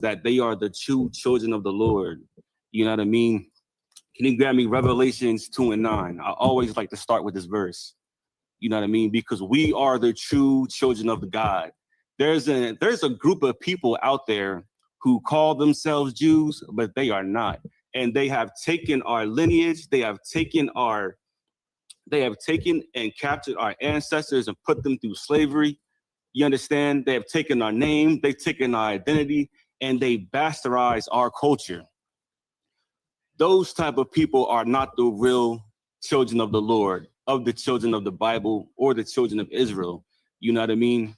that they are the true children of the Lord. You know what I mean? Can you grab me Revelations 2 and 9? I always like to start with this verse. You know what I mean? Because we are the true children of the God. There's a group of people out there who call themselves Jews, but they are not. And they have taken our lineage, they have taken and captured our ancestors and put them through slavery. You understand? They have taken our name, they've taken our identity, and they bastardize our culture. Those type of people are not the real children of the Lord, of the children of the Bible, or the children of Israel. You know what I mean?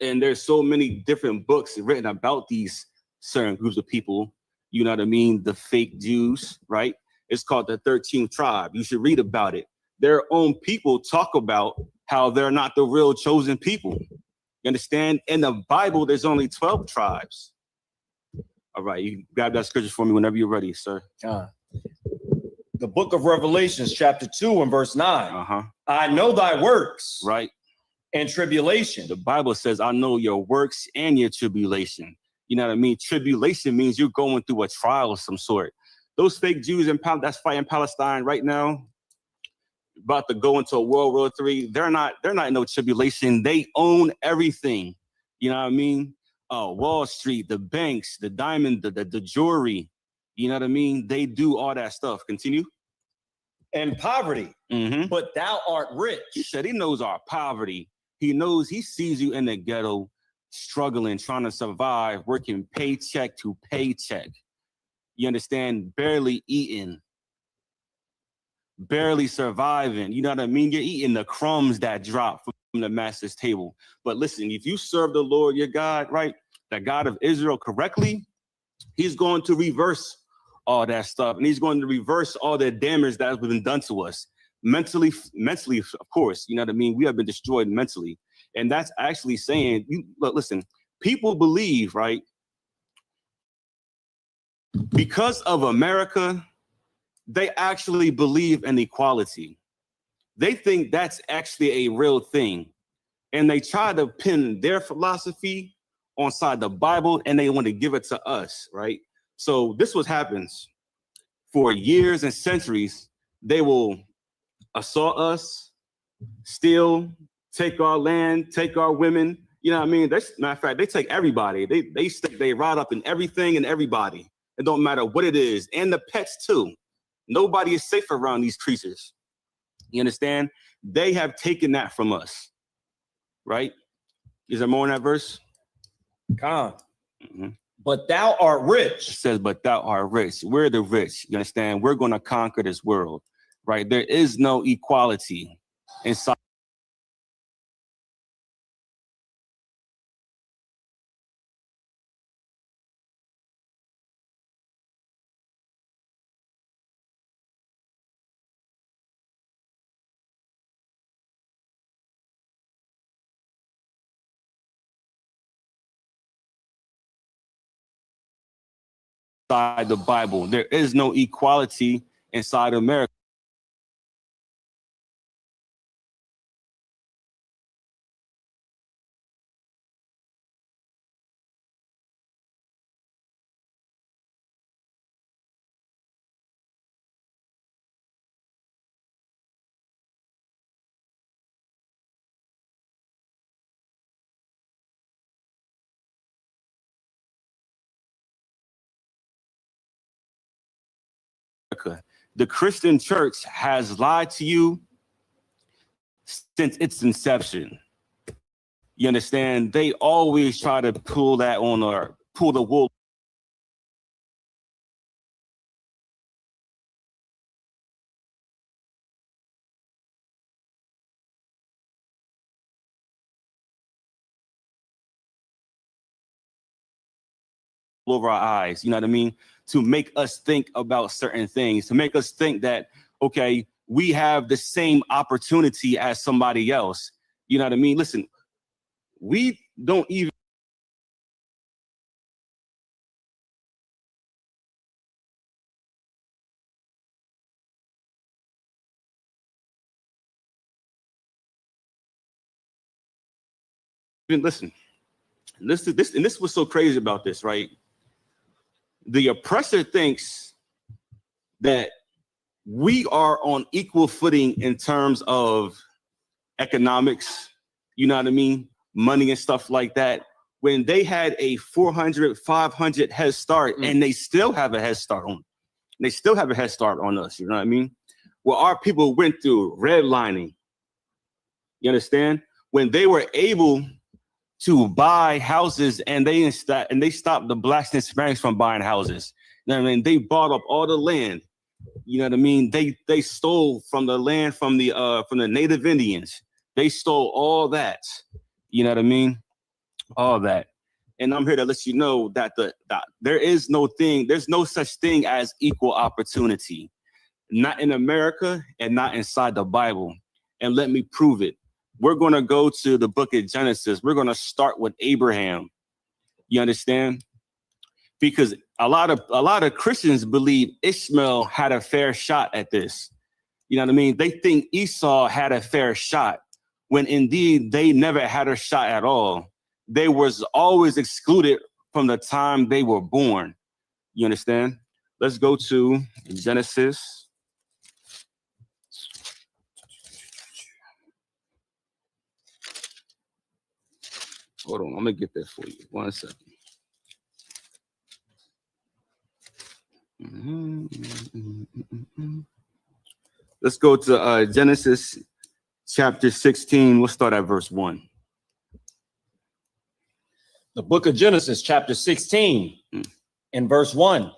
And there's so many different books written about these certain groups of people. You know what I mean? The fake Jews, right? It's called the 13th tribe. You should read about it. Their own people talk about how they're not the real chosen people. You understand? In the Bible, there's only 12 tribes. All right, you grab that scripture for me whenever you're ready, sir. The book of Revelations, chapter 2 and verse 9. I know thy works. Right. And tribulation. The Bible says, I know your works and your tribulation. You know what I mean? Tribulation means you're going through a trial of some sort. Those fake Jews that's fighting Palestine right now, about to go into a World War III, they're not in no tribulation. They own everything. You know what I mean? Wall Street, the banks, the diamond, the jewelry. You know what I mean? They do all that stuff. Continue. And poverty, but thou art rich. He said he knows our poverty. He sees you in the ghetto, struggling, trying to survive, working paycheck to paycheck. You understand? Barely eating, barely surviving. You know what I mean? You're eating the crumbs that drop from the master's table. But listen, if you serve the Lord, your God, right, the God of Israel correctly, he's going to reverse all that stuff. And he's going to reverse all the damage that has been done to us. Mentally, of course, you know what I mean? We have been destroyed mentally. And that's actually saying, listen, people believe, right? Because of America, they actually believe in equality. They think that's actually a real thing. And they try to pin their philosophy onside the Bible, and they want to give it to us, right? So this what happens. For years and centuries, they will assault us, steal, take our land, take our women. You know what I mean? Matter of fact, they take everybody. They ride up in everything and everybody. It don't matter what it is, and the pets too. Nobody is safe around these creatures. You understand? They have taken that from us, right? Is there more in that verse? But thou art rich. It says, but thou art rich. We're the rich. You understand? We're going to conquer this world, right? There is no equality inside. Inside the Bible, there is no equality inside America. The Christian church has lied to you since its inception. You understand? They always try to pull that on or pull the wool over our eyes, you know what I mean? To make us think about certain things, to make us think that, okay, we have the same opportunity as somebody else. You know what I mean? Listen, we don't even listen. This was so crazy about this, right? The oppressor thinks that we are on equal footing in terms of economics, you know what I mean? Money and stuff like that. When they had a 400, 500 head start, and they still have a head start on. They still have a head start on us, you know what I mean? Well, our people went through redlining. You understand? When they were able to buy houses and they stopped the blacks and Hispanics from buying houses. You know what I mean? They bought up all the land. You know what I mean? They stole from the land from the Native Indians. They stole all that. You know what I mean? All that. And I'm here to let you know that there's no such thing as equal opportunity. Not in America and not inside the Bible. And let me prove it. We're going to go to the book of Genesis. We're going to start with Abraham. You understand? Because a lot of Christians believe Ishmael had a fair shot at this. You know what I mean? They think Esau had a fair shot when indeed they never had a shot at all. They was always excluded from the time they were born. You understand? Let's go to Genesis. Hold on, I'm gonna get that for you. 1 second. Let's go to Genesis chapter 16. We'll start at verse 1. The book of Genesis, chapter 16, and verse 1.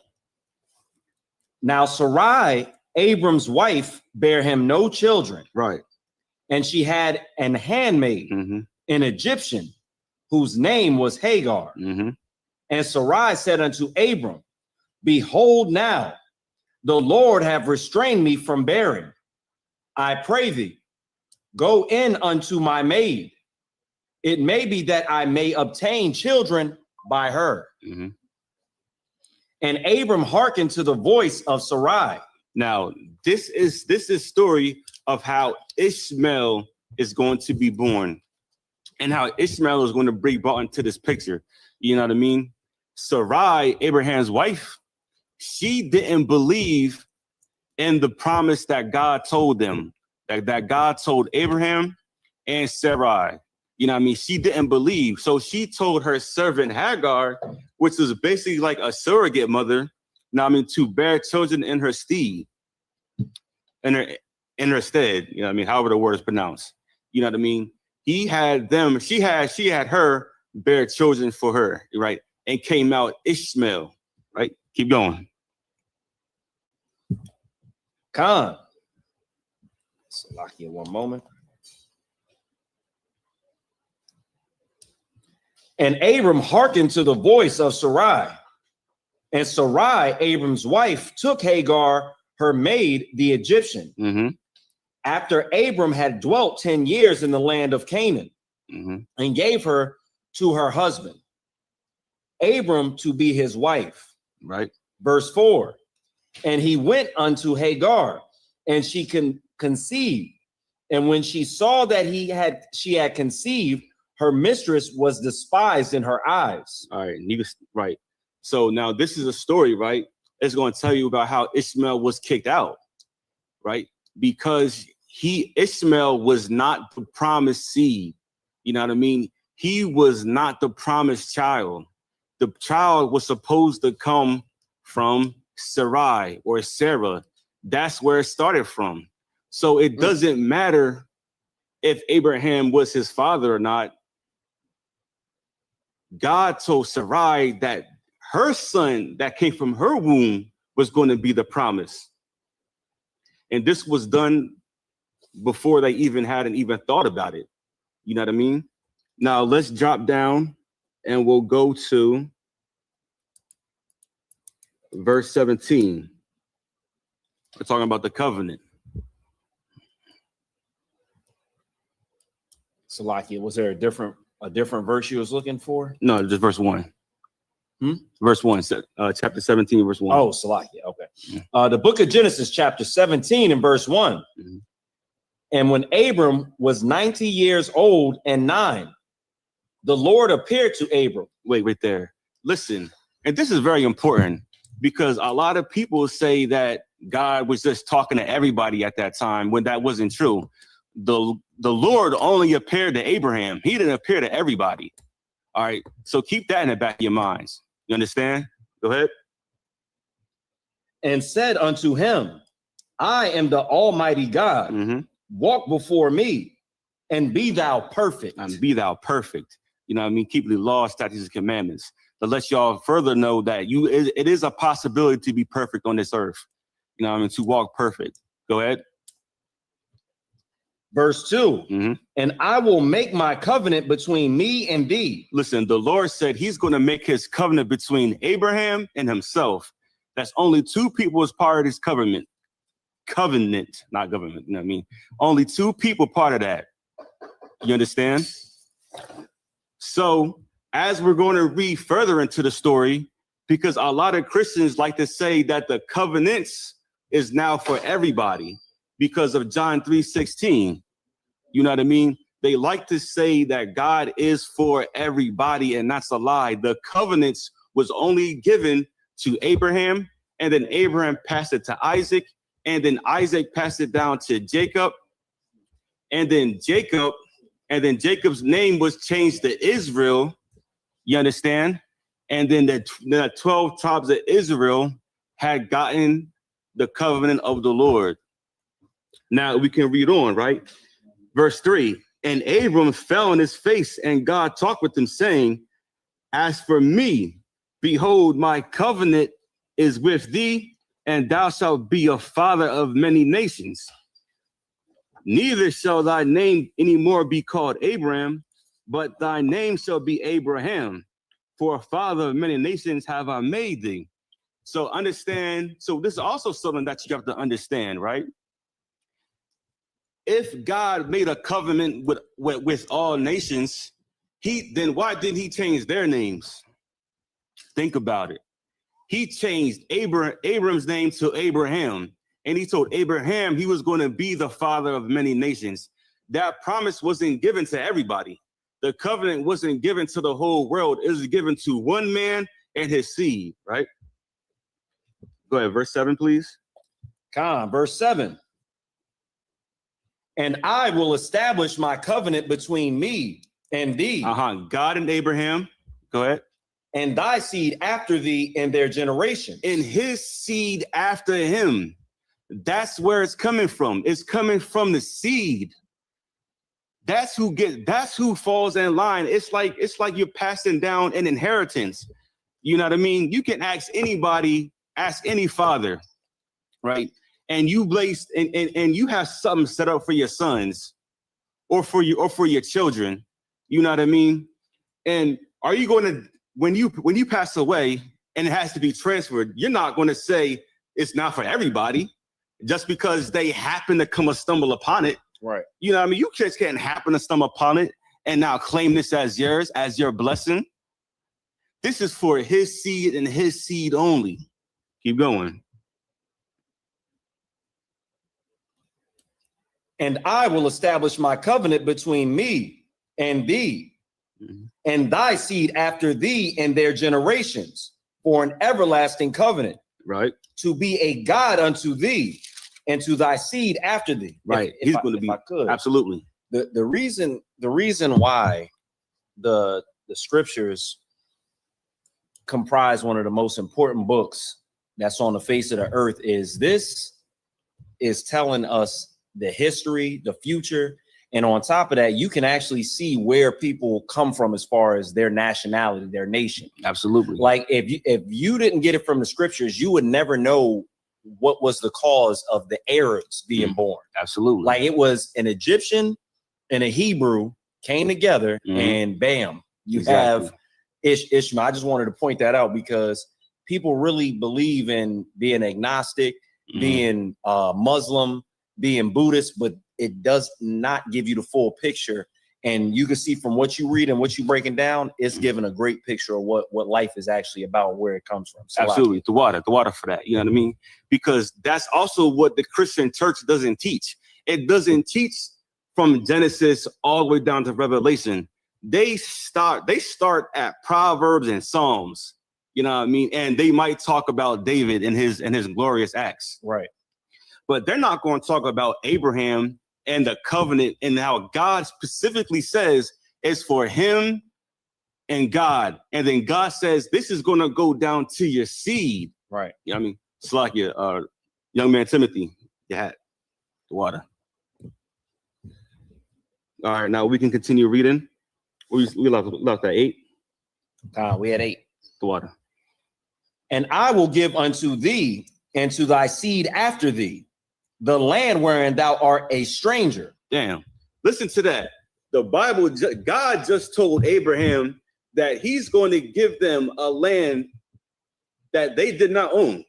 Now Sarai, Abram's wife, bare him no children. Right. And she had an handmaid, an Egyptian, whose name was Hagar. And Sarai said unto Abram, behold, now the Lord have restrained me from bearing. I pray thee, go in unto my maid. It may be that I may obtain children by her. And Abram hearkened to the voice of Sarai. Now, this is story of how Ishmael is going to be born and how Ishmael is going to be brought into this picture. You know what I mean? Sarai, Abraham's wife, she didn't believe in the promise that God told them, that God told Abraham and Sarai. You know what I mean? She didn't believe. So she told her servant Hagar, which was basically like a surrogate mother, you know what I mean, to bear children in her stead, in her stead, you know what I mean, however the word is pronounced. You know what I mean? She had her bear children for her, right? And came out Ishmael, right? Keep going. Khan. Salakia, one moment. And Abram hearkened to the voice of Sarai. And Sarai, Abram's wife, took Hagar, her maid, the Egyptian, after Abram had dwelt 10 years in the land of Canaan, and gave her to her husband, Abram to be his wife. Right. Verse 4. And he went unto Hagar, and she conceived. And when she saw that she had conceived, her mistress was despised in her eyes. All right. Right. So now this is a story, right? It's going to tell you about how Ishmael was kicked out, right? Because Ishmael was not the promised seed. You know what I mean? He was not the promised child. The child was supposed to come from Sarai or Sarah. That's where it started from. So it doesn't matter if Abraham was his father or not. God told Sarai that her son that came from her womb was going to be the promise. And this was done before they hadn't even thought about it. You know what I mean? Now let's drop down and we'll go to verse 17. We're talking about the covenant. Salakia, was there a different verse you was looking for? No, just verse 1. Verse 1, chapter 17, verse 1. Oh, Salakia, okay. The book of Genesis, chapter 17 and verse 1. And when Abram was 90 years old and 9, the Lord appeared to Abram. Wait, right there. Listen, and this is very important. because a lot of people say that God was just talking to everybody at that time when that wasn't true. The Lord only appeared to Abraham. He didn't appear to everybody. All right. So keep that in the back of your minds. You understand? Go ahead. And said unto him, I am the Almighty God. Mm-hmm. Walk before me and be thou perfect. And be thou perfect. You know what I mean? Keep the law, statutes, and commandments. To let y'all further know that it is a possibility to be perfect on this earth. You know what I mean? To walk perfect. Go ahead. Verse 2. Mm-hmm. And I will make my covenant between me and thee. Listen, the Lord said he's going to make his covenant between Abraham and himself. That's only two people as part of this covenant. Covenant, not government. You know what I mean? Only two people part of that. You understand? So as we're going to read further into the story, because a lot of Christians like to say that the covenants is now for everybody because of John 3:16. You know what I mean? They like to say that God is for everybody, and that's a lie. The covenants was only given to Abraham, and then Abraham passed it to Isaac, and then Isaac passed it down to Jacob, and then Jacob's name was changed to Israel. You understand? And then the 12 tribes of Israel had gotten the covenant of the Lord. Now we can read on, right? Verse 3, and Abram fell on his face, and God talked with him, saying, as for me, behold, my covenant is with thee, and thou shalt be a father of many nations. Neither shall thy name any more be called Abram, but thy name shall be Abraham. For a father of many nations have I made thee. So understand, so this is also something that you have to understand, right? If God made a covenant with all nations, then why didn't he change their names? Think about it. He changed Abram's name to Abraham, and he told Abraham he was going to be the father of many nations. That promise wasn't given to everybody. The covenant wasn't given to the whole world. It was given to one man and his seed, right? Go ahead, verse 7, please. Verse 7. And I will establish my covenant between me and thee. God and Abraham. Go ahead. And thy seed after thee in their generation. And his seed after him. That's where it's coming from. It's coming from the seed. That's who falls in line. It's like you're passing down an inheritance. You know what I mean? You can ask anybody, ask any father, right? And you you have something set up for your sons or for your children. You know what I mean? And are you going to, when you pass away and it has to be transferred, you're not going to say it's not for everybody just because they happen to stumble upon it. Right. You know what I mean? You just can't happen to stumble upon it and now claim this as yours, as your blessing. This is for his seed and his seed only. Keep going. And I will establish my covenant between me and thee, and thy seed after thee in their generations, for an everlasting covenant. Right. To be a God unto thee, and to thy seed after thee. Right. He's going to be. Absolutely. The reason why the scriptures comprise one of the most important books that's on the face of the earth is telling us the history, the future. And on top of that, you can actually see where people come from as far as their nationality, their nation. Absolutely. Like if you didn't get it from the scriptures, you would never know what was the cause of the Arabs being born. Absolutely. Like it was an Egyptian and a Hebrew came together and bam, you have Ishmael. I just wanted to point that out because people really believe in being agnostic, being Muslim, being Buddhist, but it does not give you the full picture. And you can see from what you read and what you're breaking down, it's giving a great picture of what life is actually about, where it comes from. So absolutely. The water for that. You know what I mean? Because that's also what the Christian church doesn't teach. It doesn't teach from Genesis all the way down to Revelation. They start at Proverbs and Psalms. You know what I mean? And they might talk about David and his glorious acts. Right. But they're not going to talk about Abraham and the covenant and how God specifically says it's for him and God. And then God says, this is going to go down to your seed. Right. You know what I mean? It's like your young man, Timothy, you had the water. All right, now we can continue reading. We left at 8. We had 8. The water. And I will give unto thee and to thy seed after thee the land wherein thou art a stranger. Damn. Listen to that. The Bible, God just told Abraham that he's going to give them a land that they did not own.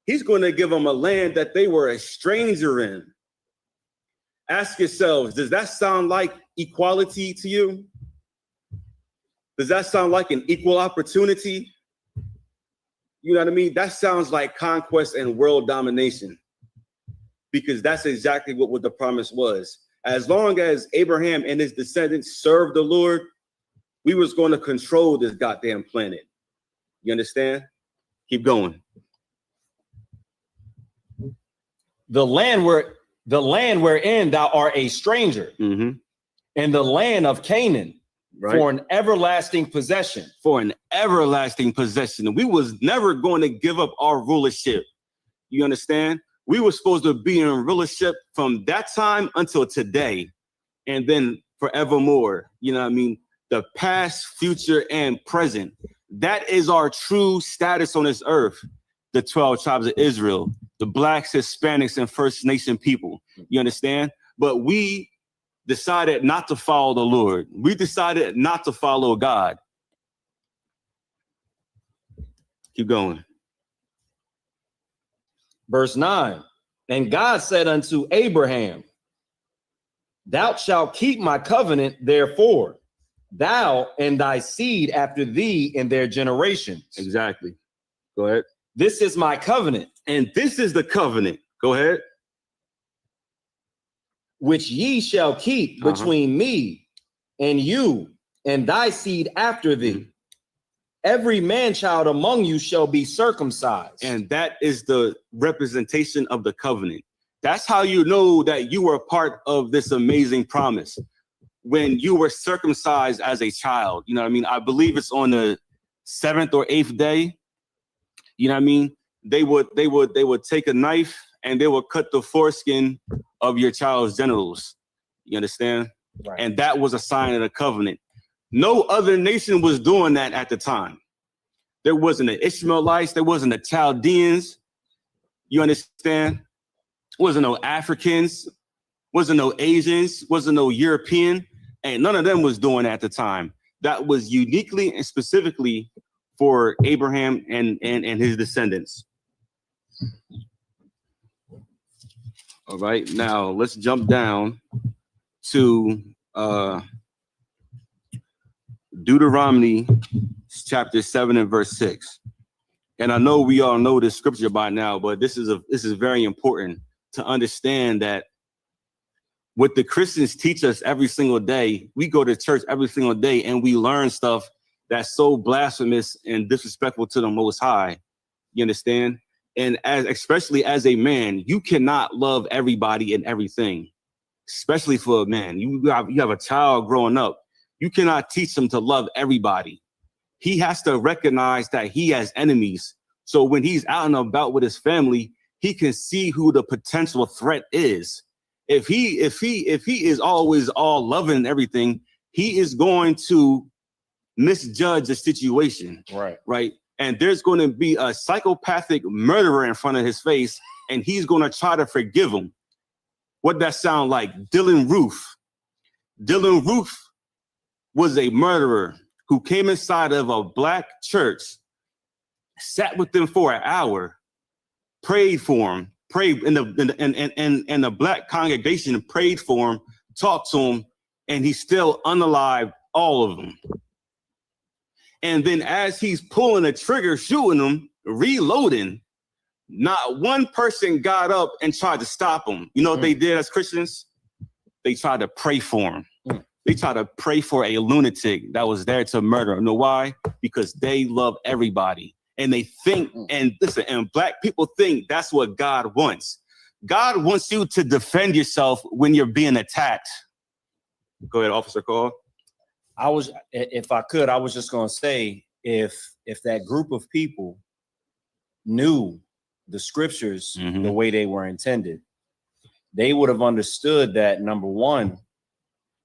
He's going to give them a land that they were a stranger in. Ask yourselves, does that sound like equality to you? Does that sound like an equal opportunity? You know what I mean? That sounds like conquest and world domination, because that's exactly what the promise was. As long as Abraham and his descendants served the Lord, we was going to control this goddamn planet. You understand? Keep going. The land wherein thou art a stranger, in the land of Canaan, right, for an everlasting possession. For an everlasting possession. We was never going to give up our rulership. You understand? We were supposed to be in rulership from that time until today, and then forevermore. You know what I mean? The past, future, and present. That is our true status on this earth. The 12 tribes of Israel, the Blacks, Hispanics, and First Nation people. You understand? But we decided not to follow the Lord. We decided not to follow God. Keep going. Verse 9. And God said unto Abraham, thou shalt keep my covenant, therefore, thou and thy seed after thee in their generations. Exactly. Go ahead. This is my covenant. And this is the covenant. Go ahead. Which ye shall keep between me and you and thy seed after thee. Every man-child among you shall be circumcised. And that is the representation of the covenant. That's how you know that you were part of this amazing promise. When you were circumcised as a child, you know what I mean? I believe it's on the 7th or 8th day. You know what I mean? They would take a knife and they would cut the foreskin of your child's genitals. You understand? Right. And that was a sign of the covenant. No other nation was doing that at the time. There wasn't the Ishmaelites. There wasn't the Chaldeans. You understand? Wasn't no Africans. Wasn't no Asians. Wasn't no European. And none of them was doing that at the time. That was uniquely and specifically for Abraham and his descendants. All right, now let's jump down to Deuteronomy chapter 7 and verse 6. And I know we all know this scripture by now, but this is very important to understand that what the Christians teach us every single day, we go to church every single day and we learn stuff that's so blasphemous and disrespectful to the Most High. You understand? And especially as a man, you cannot love everybody and everything, especially for a man. You have a child growing up. You cannot teach him to love everybody. He has to recognize that he has enemies. So when he's out and about with his family, he can see who the potential threat is. If he is always all loving and everything, he is going to misjudge the situation. Right. And there's going to be a psychopathic murderer in front of his face, and he's going to try to forgive him. What that sound like? Dylan Roof. Dylan Roof was a murderer who came inside of a black church, sat with them for an hour, prayed for him, prayed in the black congregation, prayed for him, talked to him, and he still unalived all of them. And then as he's pulling the trigger, shooting them, reloading, not one person got up and tried to stop him. You know what they did as Christians? They tried to pray for him. They try to pray for a lunatic that was there to murder. You know why? Because they love everybody. And they think, and listen, and black people think that's what God wants. God wants you to defend yourself when you're being attacked. Go ahead, Officer Cole. If I could, I was just going to say, if that group of people knew the scriptures the way they were intended, they would have understood that, number one,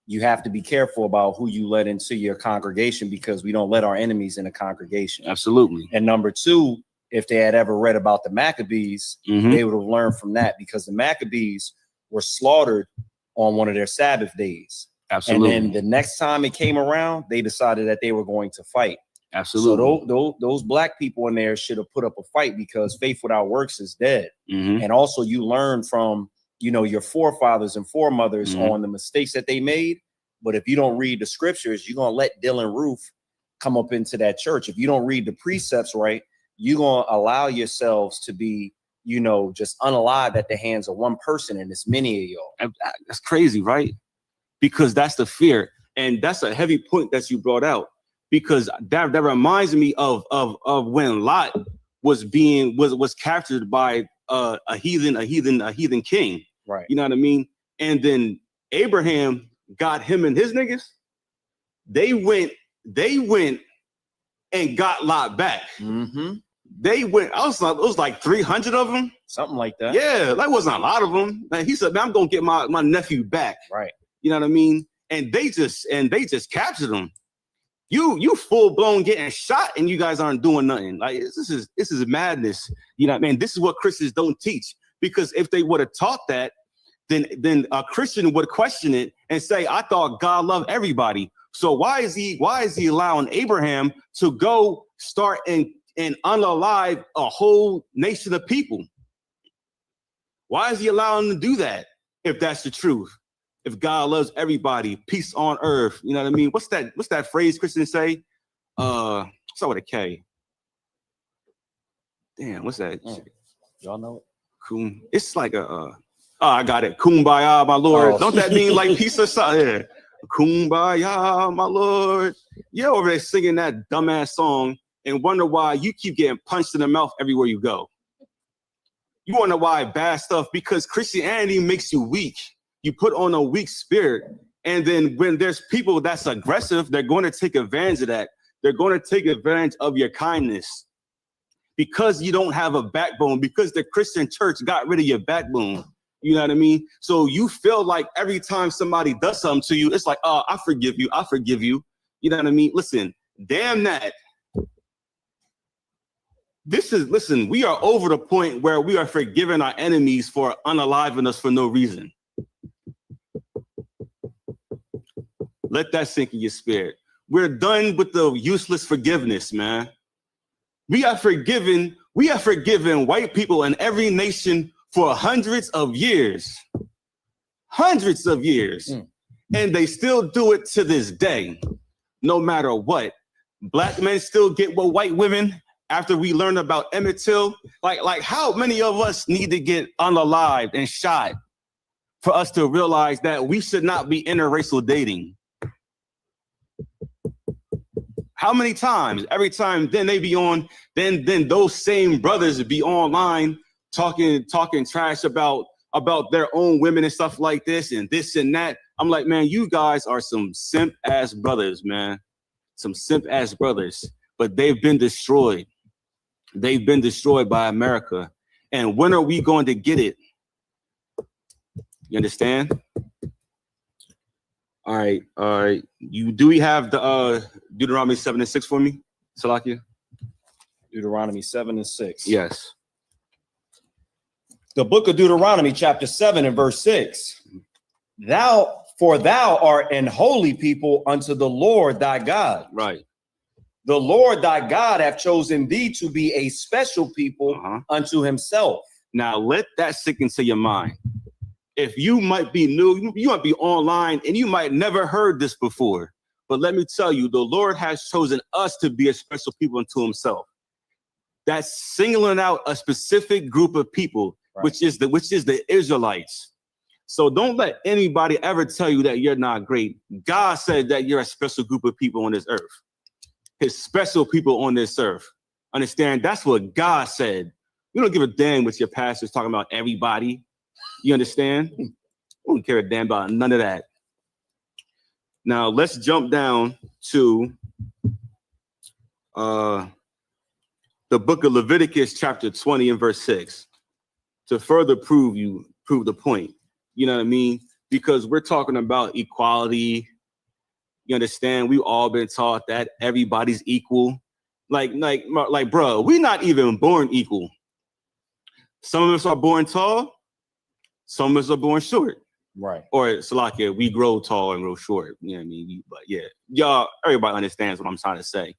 you have to be careful about who you let into your congregation, because we don't let our enemies in a congregation. Absolutely. And number two, if they had ever read about the Maccabees, they would have learned from that, because the Maccabees were slaughtered on one of their Sabbath days. Absolutely. And then the next time it came around, they decided that they were going to fight. Absolutely. So those black people in there should have put up a fight, because faith without works is dead. And also you learn from, your forefathers and foremothers on the mistakes that they made. But if you don't read the scriptures, you're going to let Dylan Roof come up into that church. If you don't read the precepts right, you're going to allow yourselves to be, just unalived at the hands of one person, and it's many of y'all. That's crazy, right? Because that's the fear. And that's a heavy point that you brought out, because that reminds me of when Lot was captured by a heathen king. Right. You know what I mean? And then Abraham got him and his niggas. They went and got Lot back. They went, it was like 300 of them. Something like that. Yeah, that wasn't a lot of them. And he said, man, I'm gonna get my nephew back. Right. You know what I mean? And they just captured him. You full blown getting shot, and you guys aren't doing nothing. Like, this is madness. You know what I mean? This is what Christians don't teach. Because if they would have taught that, then a Christian would question it and say, I thought God loved everybody. So why is he allowing Abraham to go start and unalive a whole nation of people? Why is he allowing them to do that if that's the truth? If God loves everybody, peace on earth, you know what I mean? What's that phrase Christians say? Start with a K. Damn, what's that? Y'all know it? It's like I got it. Kumbaya, my Lord. Don't that mean like peace or something? Yeah. Kumbaya, my Lord. You're over there singing that dumbass song and wonder why you keep getting punched in the mouth everywhere you go. You wonder why bad stuff, because Christianity makes you weak. You put on a weak spirit. And then when there's people that's aggressive, they're going to take advantage of that. They're going to take advantage of your kindness. Because you don't have a backbone, because the Christian church got rid of your backbone. You know what I mean? So you feel like every time somebody does something to you, it's like, oh, I forgive you. I forgive you. You know what I mean? Listen, damn that. Listen, we are over the point where we are forgiving our enemies for unaliving us for no reason. Let that sink in your spirit. We're done with the useless forgiveness, man. We have forgiven white people in every nation for hundreds of years. And they still do it to this day, no matter what. Black men still get with white women after we learn about Emmett Till. Like how many of us need to get unalived and shot for us to realize that we should not be interracial dating? How many times? Every time then they be on, then those same brothers be online talking trash about their own women and stuff like this and that. I'm like, man, you guys are some simp ass brothers, man. Some simp ass brothers. But they've been destroyed. They've been destroyed by America. And when are we going to get it? You understand? All right. Do we have the Deuteronomy 7:6 for me, Salakia? Deuteronomy 7:6. Yes. The book of Deuteronomy, chapter 7 and verse 6. Thou art an holy people unto the Lord thy God. Right. The Lord thy God hath chosen thee to be a special people unto himself. Now let that sink into your mind. If you might be new, you might be online and you might never heard this before. But let me tell you, the Lord has chosen us to be a special people unto himself. That's singling out a specific group of people, right, which is the Israelites. So don't let anybody ever tell you that you're not great. God said that you're a special group of people on this earth. His special people on this earth. Understand? That's what God said. You don't give a damn what your pastor's talking about everybody. You understand? You don't care a damn about none of that. Now let's jump down to the book of Leviticus chapter 20 and verse 6 to further prove the point. You know what I mean? Because we're talking about equality. You understand? We've all been taught that everybody's equal. Like, bro, we're not even born equal. Some of us are born tall. Some of us are born short. Right. Or Salakia, we grow tall and grow short. You know what I mean? But yeah, y'all, everybody understands what I'm trying to say.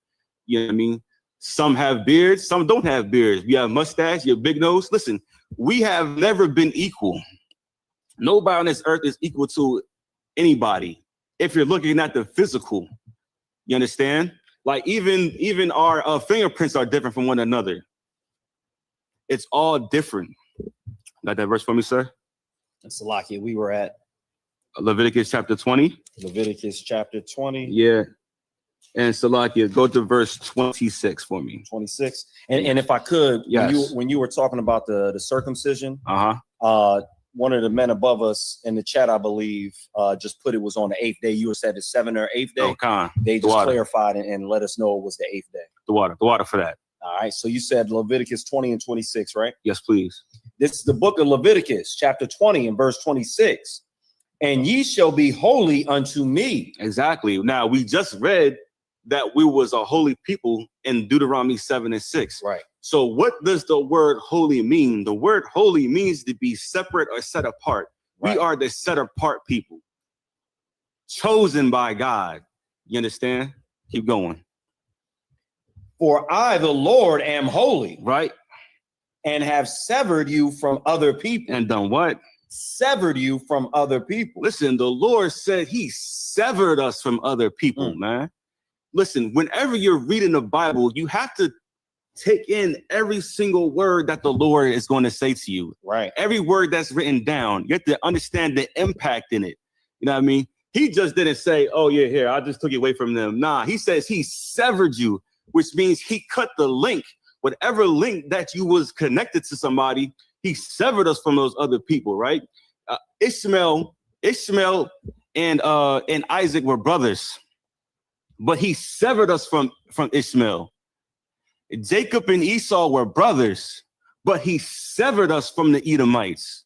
You know what I mean? Some have beards, some don't have beards. You have mustache, you have big nose. Listen, we have never been equal. Nobody on this earth is equal to anybody. If you're looking at the physical, you understand? Like even our fingerprints are different from one another. It's all different. Got that verse for me, sir? Salakia, we were at Leviticus chapter 20. Leviticus chapter 20. Yeah. And Salakia, go to verse 26 for me. 26. And if I could, yes. when you were talking about the circumcision, uh-huh. One of the men above us in the chat, I believe, just put it was on the 8th day. You said the 7th or 8th day. Oh, they just clarified and let us know it was the 8th day. The water for that. All right. So you said Leviticus 20 and 26, right? Yes, please. This is the book of Leviticus, chapter 20 and verse 26. And ye shall be holy unto me. Exactly. Now, we just read that we was a holy people in Deuteronomy 7 and 6. Right. So what does the word holy mean? The word holy means to be separate or set apart. Right. We are the set apart people, chosen by God. You understand? Keep going. For I, the Lord, am holy. Right. And have severed you from other people. And done what? Severed you from other people. Listen, the Lord said he severed us from other people, man. Listen, whenever you're reading the Bible, you have to take in every single word that the Lord is going to say to you. Right. Every word that's written down. You have to understand the impact in it. You know what I mean? He just didn't say, oh, yeah, here, I just took you away from them. Nah, he says he severed you, which means he cut the link. Whatever link that you was connected to somebody, he severed us from those other people, right? Ishmael and Isaac were brothers, but he severed us from Ishmael. Jacob and Esau were brothers, but he severed us from the Edomites.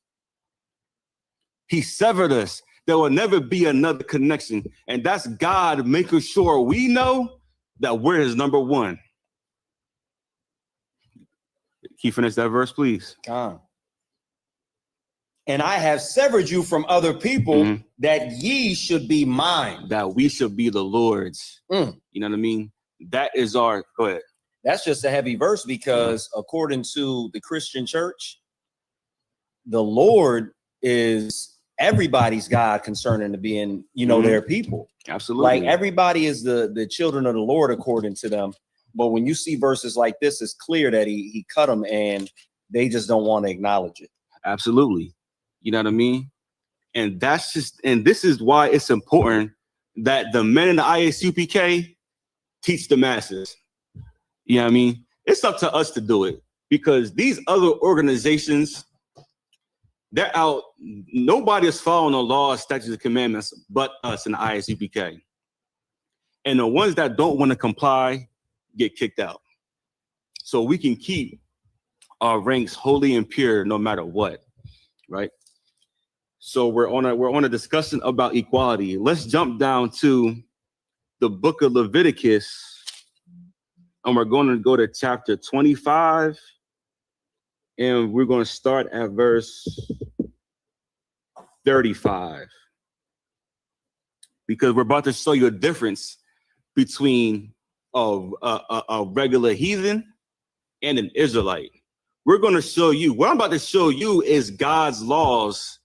He severed us. There will never be another connection. And that's God making sure we know that we're his number one. Can you finish that verse, please? And I have severed you from other people that ye should be mine. That we should be the Lord's. You know what I mean? That is our, go ahead. That's just a heavy verse because according to the Christian church, the Lord is everybody's God concerning to being, their people. Absolutely. Like everybody is the children of the Lord according to them. But when you see verses like this, it's clear that he cut them and they just don't want to acknowledge it. Absolutely. You know what I mean? And this is why it's important that the men in the ISUPK teach the masses. You know what I mean? It's up to us to do it because these other organizations, they're out. Nobody is following the laws, statutes, and commandments but us in the ISUPK. And the ones that don't want to comply get kicked out. So we can keep our ranks holy and pure no matter what, right? So we're on a discussion about equality. Let's jump down to the book of Leviticus. And we're going to go to chapter 25. And we're going to start at verse 35. Because we're about to show you a difference between a regular heathen and an Israelite. We're going to show you, what I'm about to show you is God's laws,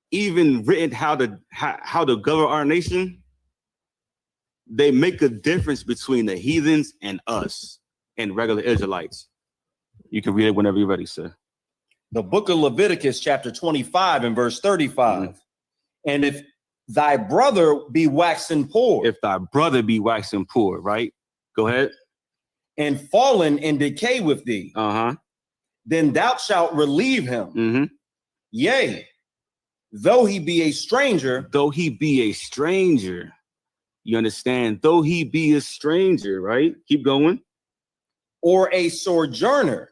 even written how to govern our nation. They make a difference between the heathens and us and regular Israelites. You can read it whenever you're ready, sir. The book of Leviticus, chapter 25 and verse 35. And if thy brother be waxen poor. If thy brother be waxen poor, right? Go ahead. And fallen in decay with thee. Then thou shalt relieve him. Yea, though he be a stranger. Though he be a stranger. You understand? Though he be a stranger, right? Keep going. Or a sojourner.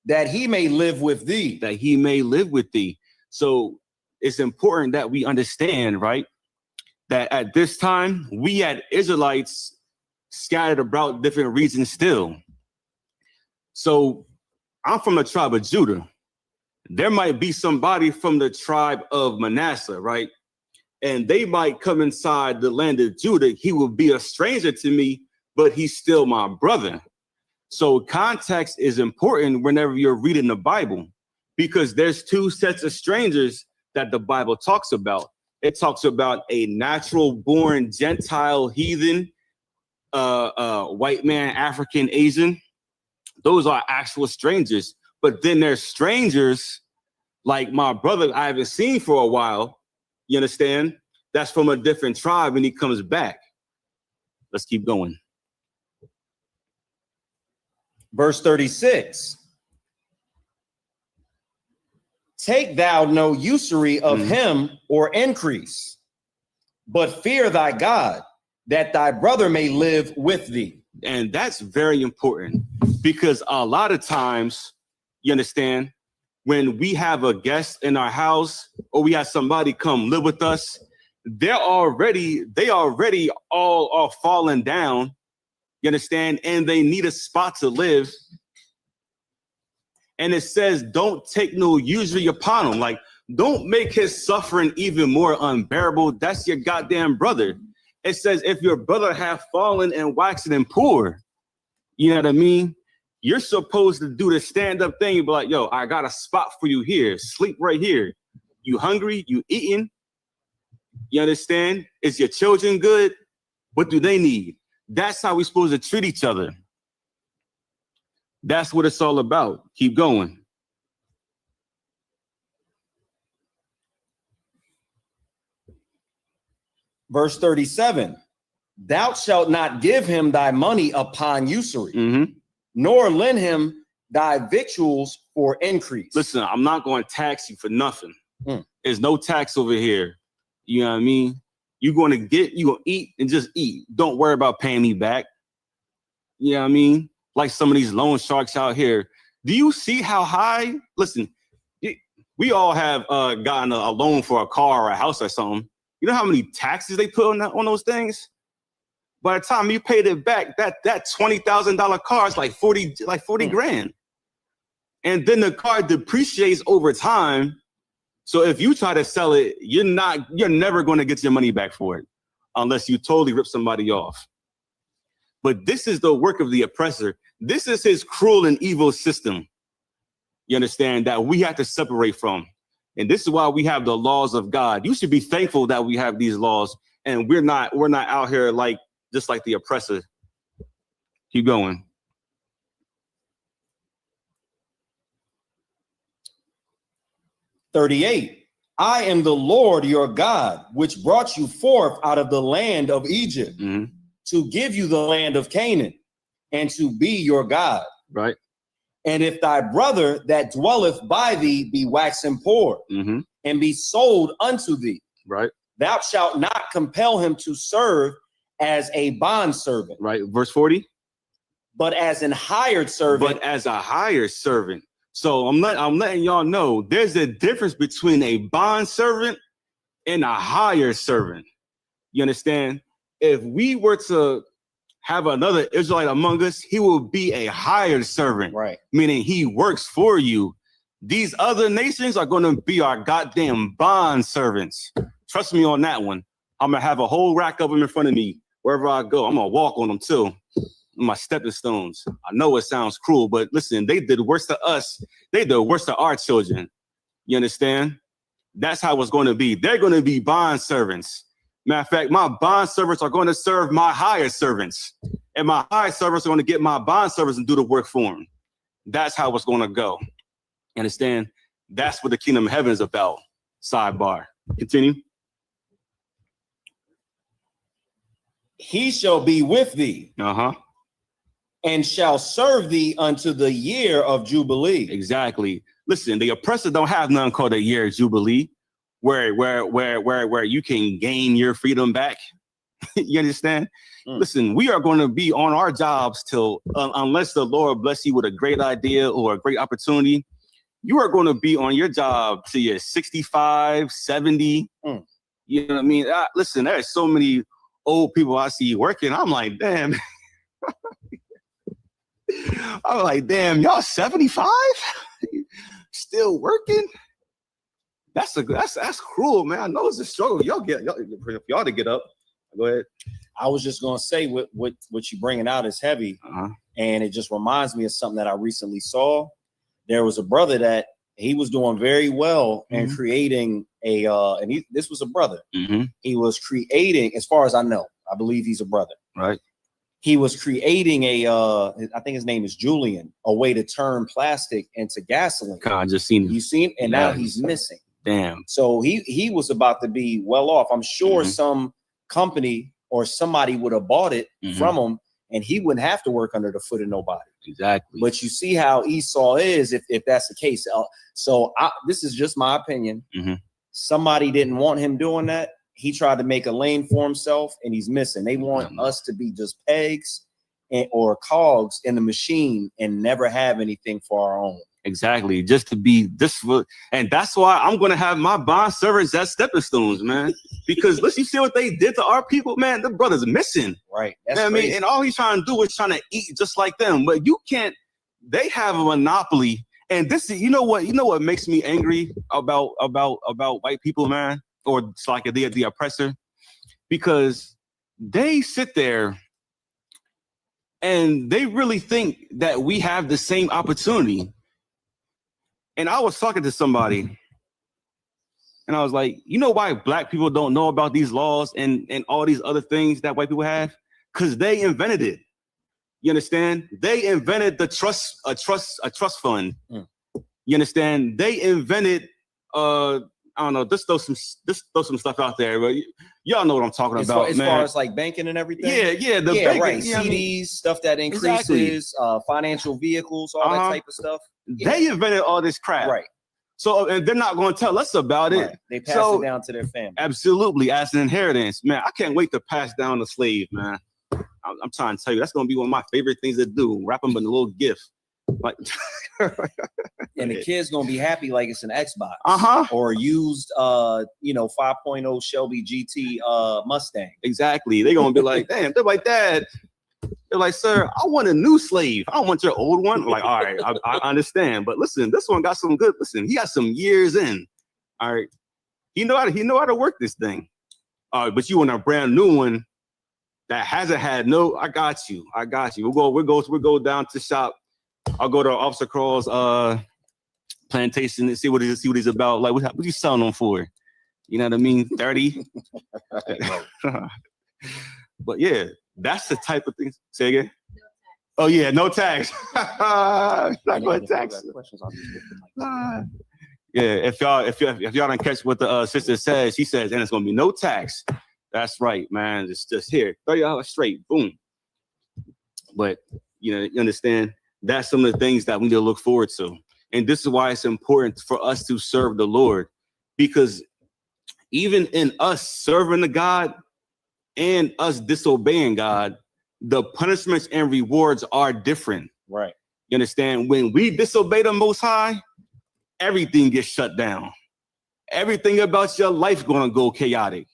That he may live with thee. That he may live with thee. So it's important that we understand, right? That at this time, we had Israelites scattered about different regions still. So I'm from the tribe of Judah. There might be somebody from the tribe of Manasseh, right? And they might come inside the land of Judah. He will be a stranger to me, but he's still my brother. So context is important whenever you're reading the Bible, because there's two sets of strangers that the Bible talks about. It talks about a natural born Gentile heathen, white man, African, Asian. Those are actual strangers. But then there's strangers like my brother I haven't seen for a while. You understand? That's from a different tribe and he comes back. Let's keep going. Verse 36. Take thou no usury of him or increase, but fear thy God, that thy brother may live with thee. And that's very important, because a lot of times, you understand, when we have a guest in our house or we have somebody come live with us, they already all are falling down. You understand? And they need a spot to live. And it says, don't take no usury upon them. Like, don't make his suffering even more unbearable. That's your goddamn brother. It says, if your brother have fallen and waxen and poor, you know what I mean? You're supposed to do the stand-up thing. You be like, yo, I got a spot for you here. Sleep right here. You hungry? You eating? You understand? Is your children good? What do they need? That's how we're supposed to treat each other. That's what it's all about. Keep going. Verse 37. Thou shalt not give him thy money upon usury, nor lend him thy victuals for increase. Listen, I'm not going to tax you for nothing. There's no tax over here. You know what I mean? You're going to eat and just eat. Don't worry about paying me back. You know what I mean? Like some of these loan sharks out here. Do you see how high? Listen, we all have gotten a loan for a car or a house or something. You know how many taxes they put on those things? By the time you paid it back, that $20,000 car is like 40 grand. And then the car depreciates over time. So if you try to sell it, you're never going to get your money back for it unless you totally rip somebody off. But this is the work of the oppressor. This is his cruel and evil system. You understand, that we have to separate from. And this is why we have the laws of God. You should be thankful that we have these laws and we're not out here just like the oppressor. Keep going. "38. I am the Lord your God, which brought you forth out of the land of Egypt, to give you the land of Canaan, and to be your God. Right. And if thy brother that dwelleth by thee be waxen poor, and be sold unto thee, right, thou shalt not compel him to serve as a bondservant." Right. Verse 40. "But as an hired servant." But as a hired servant. So I'm letting y'all know there's a difference between a bond servant and a hired servant. You understand? If we were to have another Israelite among us, he will be a hired servant, right? Meaning he works for you. These other nations are going to be our goddamn bond servants. Trust me on that one. I'm going to have a whole rack of them in front of me wherever I go. I'm going to walk on them too. My stepping stones. I know it sounds cruel, but listen, they did worse to us. They did worse to our children. You understand? That's how it's going to be. They're going to be bond servants. Matter of fact, my bond servants are going to serve my hired servants. And my hired servants are going to get my bond servants and do the work for them. That's how it's going to go. You understand? That's what the kingdom of heaven is about. Sidebar. Continue. He shall be with thee. Uh-huh. And shall serve thee unto the year of Jubilee. Exactly. Listen, the oppressor don't have nothing called a year of Jubilee, where you can gain your freedom back. You understand? Listen, we are going to be on our jobs till unless the Lord bless you with a great idea or a great opportunity. You are going to be on your job till you're 65, 70. You know what I mean? Listen, there's so many old people I see working. I'm like, damn. I'm like, damn, y'all 75? Still working? That's cruel, man. I know it's a struggle. Y'all for y'all to get up. Go ahead. I was just gonna say what you bringing out is heavy, and it just reminds me of something that I recently saw. There was a brother that he was doing very well and creating this was a brother. He was creating, as far as I know, I believe he's a brother. Right. He was creating I think his name is Julian, a way to turn plastic into gasoline. I just seen You seen, and now he's missing. Damn. So he was about to be well off. I'm sure some company or somebody would have bought it from him, and he wouldn't have to work under the foot of nobody. Exactly. But you see how Esau is if that's the case. So this is just my opinion. Somebody didn't want him doing that. He tried to make a lane for himself, and he's missing. They want us to be just pegs or cogs in the machine and never have anything for our own. Exactly. Just to be this, and that's why I'm going to have my bond servants as stepping stones, man. Because listen, you see what they did to our people, man. The brother's missing, right? That's I mean, and all he's trying to do is trying to eat just like them. But you can't. They have a monopoly, and this is, you know what makes me angry about white people, man, or it's like the oppressor, because they sit there and they really think that we have the same opportunity. And I was talking to somebody, and I was like, you know why black people don't know about these laws and all these other things that white people have? Because they invented it. You understand? They invented a trust fund. You understand? They invented I don't know, just throw some stuff out there, but y'all know what I'm talking about. As far as like banking and everything. Yeah, banking, right. CDs, stuff that increases, financial vehicles, all that type of stuff. They invented all this crap, right? So, and they're not going to tell us about it. They pass it down to their family. Absolutely, as an inheritance, man. I can't wait to pass down the slave, man. I'm trying to tell you, that's going to be one of my favorite things to do. Wrap them in a little gift. Like, and the kid's gonna be happy like it's an Xbox, or used 5.0 Shelby GT Mustang. Exactly. They're gonna be like, damn. They're like, Dad. They're like, sir, I want a new slave. I don't want your old one. I'm like, all right, I understand, but listen, this one got some good. Listen, he got some years in. All right, he know how to work this thing. All right, but you want a brand new one that hasn't had no. I got you. We'll go down to shop. I'll go to Officer Crawl's plantation and see what he's about. Like, what you selling them for? You know what I mean? 30. But yeah, that's the type of thing. Say again. No tax. Oh yeah, no tax. Not going to tax. Yeah, if y'all don't catch what the sister says, she says, and it's gonna be no tax. That's right, man. It's just here, $30 straight, boom. But you understand. That's some of the things that we need to look forward to. And this is why it's important for us to serve the Lord, because even in us serving the God and us disobeying God, the punishments and rewards are different. Right. You understand? When we disobey the Most High, everything gets shut down. Everything about your life going to go chaotic.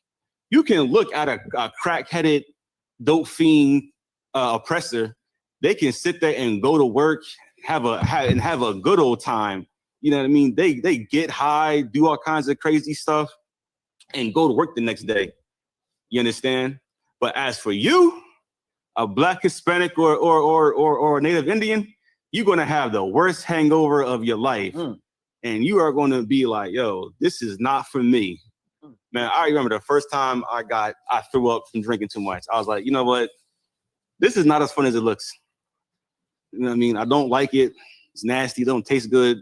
You can look at a crack-headed, dope fiend oppressor. They can sit there and go to work, have a good old time. You know what I mean? They get high, do all kinds of crazy stuff, and go to work the next day. You understand? But as for you, a Black, Hispanic, or a Native Indian, you're gonna have the worst hangover of your life, and you are gonna be like, "Yo, this is not for me." Man, I remember the first time I threw up from drinking too much. I was like, you know what? This is not as fun as it looks. You know what I mean? I don't like it. It's nasty. It don't taste good.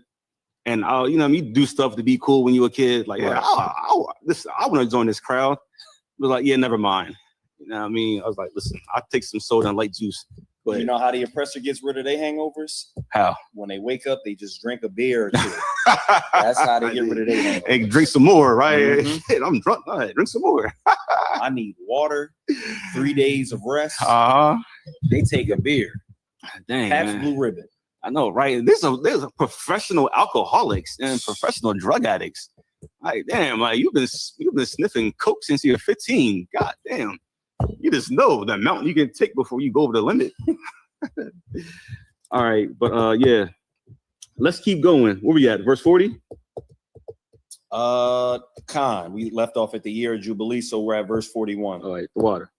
And you do stuff to be cool when you were a kid. Like, yeah, I want to join this crowd. But like, yeah, never mind. You know what I mean? I was like, listen, I'll take some soda and light juice. You know how the oppressor gets rid of their hangovers? How? When they wake up, they just drink a beer or two. That's how they get rid of their hangovers. Hey, drink some more, right? Mm-hmm. Shit, I'm drunk. All right, drink some more. I need water, 3 days of rest. They take a beer. Dang, Pabst Blue Ribbon. I know, right? There's a professional alcoholics and professional drug addicts. Like, damn, like you've been sniffing coke since you're 15. God damn. You just know the amount you can take before you go over the limit. All right, but yeah. Let's keep going. Where we at? Verse 40? Khan. We left off at the year of Jubilee, so we're at verse 41. All right, the water.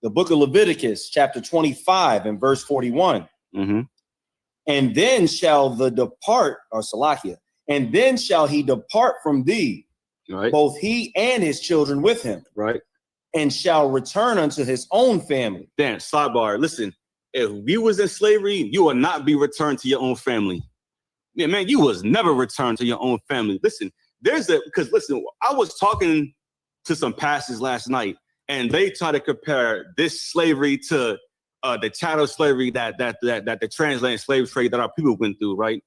The book of Leviticus, chapter 25 and verse 41. Mm-hmm. And then shall the depart, or Salakia, and then shall he depart from thee, right, both he and his children with him, right, and shall return unto his own family. Damn, sidebar, listen, if you was in slavery, you will not be returned to your own family. Yeah, man, you was never returned to your own family. Listen, because listen, I was talking to some pastors last night, and they try to compare this slavery to the chattel slavery that the transatlantic slave trade that our people went through, right?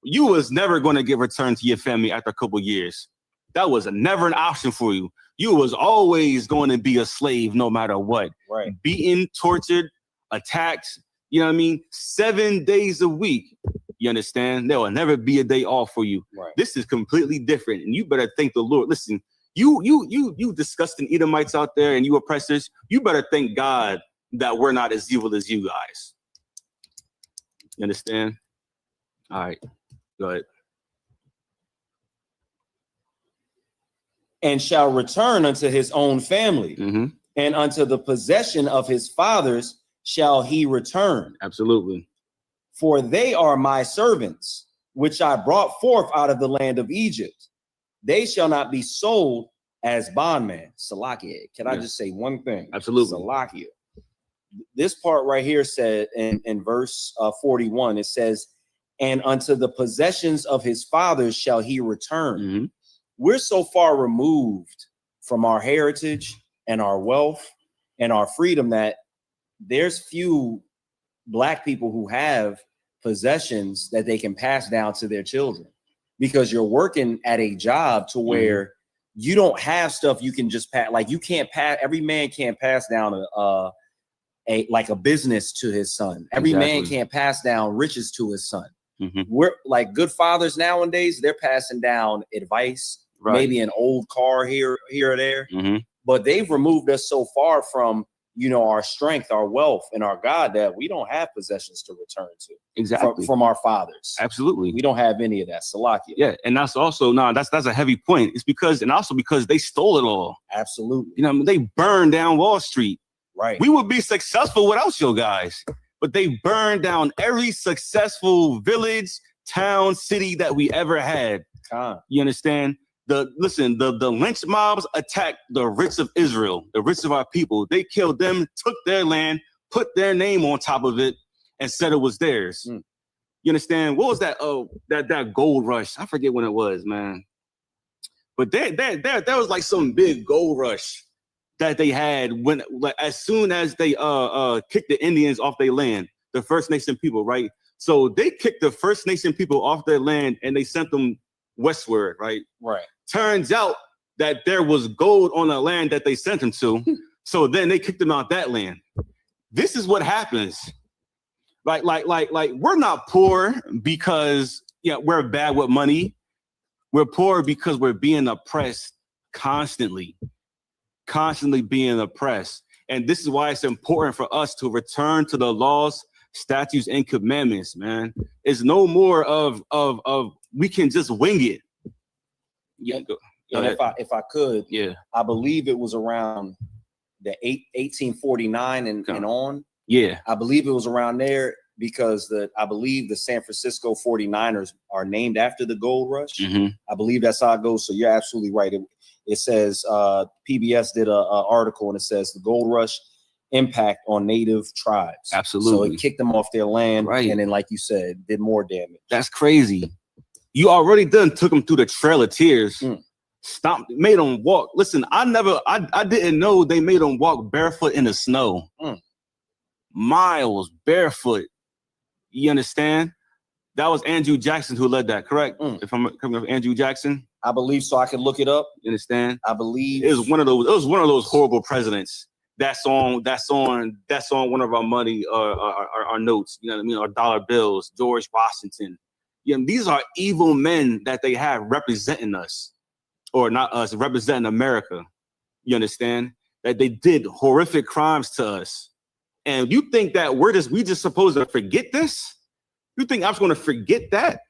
You was never going to get returned to your family after a couple of years. That was never an option for you. You was always going to be a slave no matter what. Right. Beaten, tortured, attacked, you know what I mean? 7 days a week. You understand? There will never be a day off for you. Right. This is completely different. And you better thank the Lord. Listen, you disgusting Edomites out there and you oppressors, you better thank God that we're not as evil as you guys. You understand? All right, go ahead. And shall return unto his own family, mm-hmm, and unto the possession of his fathers shall he return. Absolutely. For they are my servants, which I brought forth out of the land of Egypt. They shall not be sold as bondmen. Salakia. Can I just say one thing? Absolutely. Salakia. This part right here said in verse 41, it says, and unto the possessions of his fathers shall he return. Mm-hmm. We're so far removed from our heritage and our wealth and our freedom that there's few Black people who have possessions that they can pass down to their children, because you're working at a job to where you don't have stuff you can just pass. Like you can't pass. Every man can't pass down a business to his son. Every man can't pass down riches to his son. Mm-hmm. We're like good fathers nowadays. They're passing down advice, maybe an old car here or there. Mm-hmm. But they've removed us so far from, our strength, our wealth, and our God that we don't have possessions to return to. Exactly. From our fathers. Absolutely. We don't have any of that. Salakia. Yeah. And that's also, that's a heavy point. It's because they stole it all. Absolutely. They burned down Wall Street. Right. We would be successful without you guys, but they burned down every successful village, town, city that we ever had. You understand? The lynch mobs attacked the rich of Israel, the rich of our people. They killed them, took their land, put their name on top of it, and said it was theirs. You understand? What was that? Oh, that gold rush. I forget when it was, man. But there was like some big gold rush that they had when, like, as soon as they kicked the Indians off their land, the First Nation people, right? So they kicked the First Nation people off their land and they sent them westward, right? Right. Turns out that there was gold on the land that they sent them to. So then they kicked them out that land. This is what happens. Like we're not poor because we're bad with money. We're poor because we're being oppressed constantly being oppressed. And this is why it's important for us to return to the laws, statutes, and commandments, man. It's no more of we can just wing it. Yeah. Go if I could, yeah. I believe it was around the 1849 and on. Yeah. I believe it was around there because I believe the San Francisco 49ers are named after the gold rush. Mm-hmm. I believe that's how it goes. So you're absolutely right. It says PBS did a article and it says the gold rush impact on native tribes. Absolutely. So it kicked them off their land. Right. And then, like you said, did more damage. That's crazy. You already done took them through the Trail of Tears. Stomped, made them walk. Listen, I didn't know they made them walk barefoot in the snow. Miles barefoot. You understand? That was Andrew Jackson who led that, correct? If I'm coming up, Andrew Jackson. I believe so. I can look it up. You understand? I believe it was one of those horrible presidents. That's on one of our money, our notes. You know what I mean? Our dollar bills. George Washington. Yeah, these are evil men that they have representing us, or not us, representing America. You understand? That they did horrific crimes to us, and you think that we just supposed to forget this? You think I'm just going to forget that?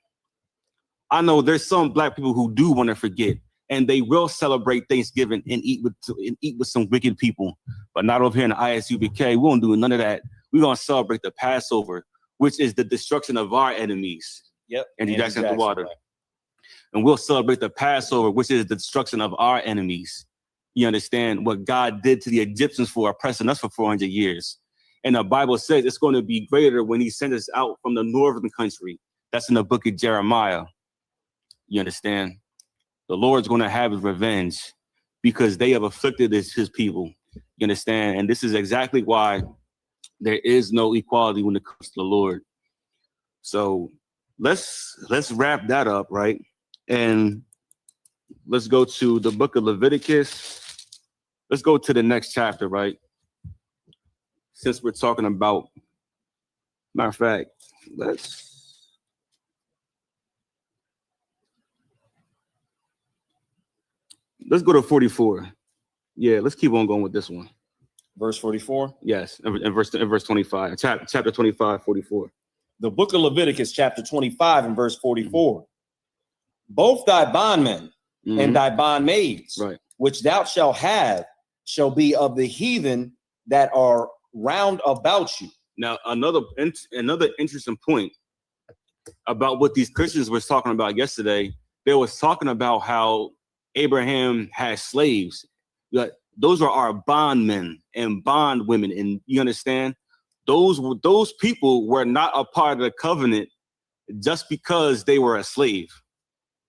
I know there's some black people who do want to forget, and they will celebrate Thanksgiving and eat with some wicked people, but not over here in the ISUPK. We won't do none of that. We're going to celebrate the Passover, which is the destruction of our enemies. Yep. Andrew Jackson at the water. Right. And we'll celebrate the Passover, which is the destruction of our enemies. You understand what God did to the Egyptians for oppressing us for 400 years. And the Bible says it's going to be greater when he sent us out from the northern country. That's in the book of Jeremiah. You understand? The Lord's going to have his revenge because they have afflicted his people. You understand? And this is exactly why there is no equality when it comes to the Lord. So let's wrap that up, right? And let's go to the book of Leviticus. Let's go to the next chapter, right? Since we're talking about, matter of fact, let's go to 44. Yeah, let's keep on going with this one. Verse 44? Yes, in verse 25, chapter 25, 44. The book of Leviticus, chapter 25 and verse 44. Both thy bondmen and thy bondmaids, right, which thou shalt have, shall be of the heathen that are round about you. Now, another interesting point about what these Christians was talking about yesterday. They was talking about how Abraham had slaves. Those are our bondmen and bondwomen, and you understand? Those people were not a part of the covenant just because they were a slave.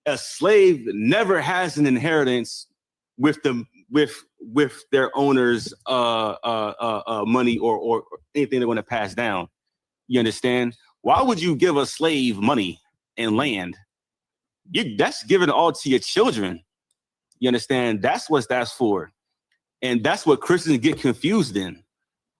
A slave never has an inheritance with their owner's money or anything they're going to pass down. You understand? Why would you give a slave money and land? That's given all to your children. You understand? That's what that's for. And that's what Christians get confused in.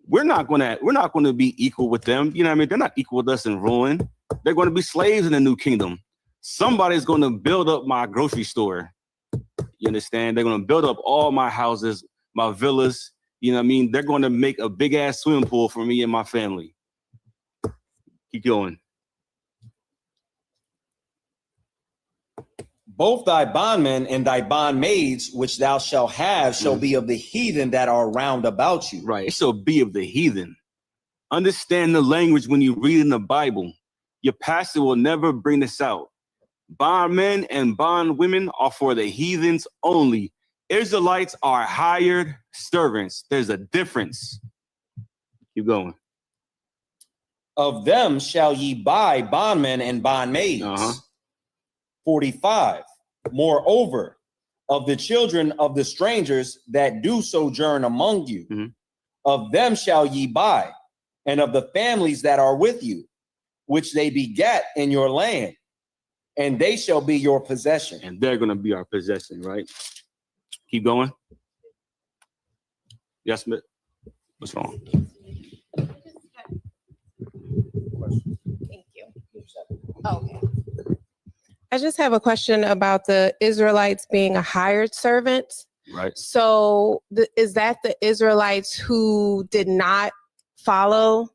We're not gonna be equal with them. You know what I mean? They're not equal with us in ruin. They're going to be slaves in the new kingdom. Somebody's going to build up my grocery store. You understand? They're going to build up all my houses, my villas. You know what I mean? They're going to make a big ass swimming pool for me and my family. Keep going. Both thy bondmen and thy bondmaids, which thou shalt have, shall be of the heathen that are round about you. Right. It shall be of the heathen. Understand the language when you read in the Bible. Your pastor will never bring this out. Bondmen and bondwomen are for the heathens only. Israelites are hired servants. There's a difference. Keep going. Of them shall ye buy bondmen and bondmaids. 45. Moreover, of the children of the strangers that do sojourn among you, of them shall ye buy, and of the families that are with you, which they begat in your land, and they shall be your possession. And they're going to be our possession, right? Keep going. Yes, Smith. What's wrong? Thank you. Okay. I just have a question about the Israelites being a hired servant. Right. So is that the Israelites who did not follow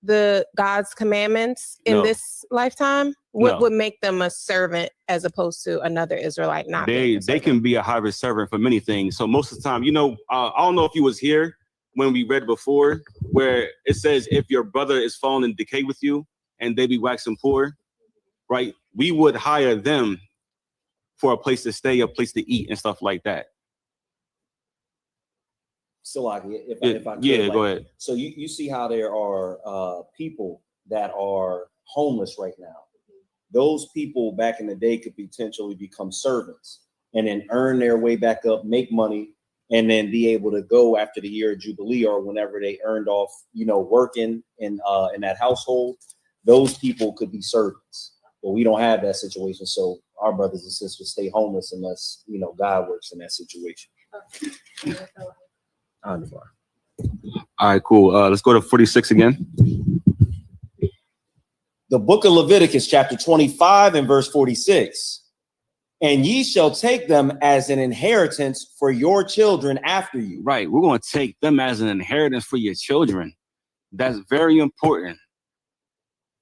the God's commandments in this lifetime? What would make them a servant as opposed to another Israelite not being a servant? They can be a hired servant for many things. So most of the time, I don't know if you was here when we read before, where it says if your brother is fallen in decay with you and they be waxing poor, right? We would hire them for a place to stay, a place to eat, and stuff like that. So, if I could, go ahead. So you see how there are people that are homeless right now, those people back in the day could potentially become servants and then earn their way back up, make money, and then be able to go after the year of Jubilee or whenever they earned off, working in that household. Those people could be servants, but we don't have that situation. So our brothers and sisters stay homeless unless, God works in that situation. All right, cool. Let's go to 46 again. The book of Leviticus, chapter 25 and verse 46. And ye shall take them as an inheritance for your children after you. Right. We're going to take them as an inheritance for your children. That's very important.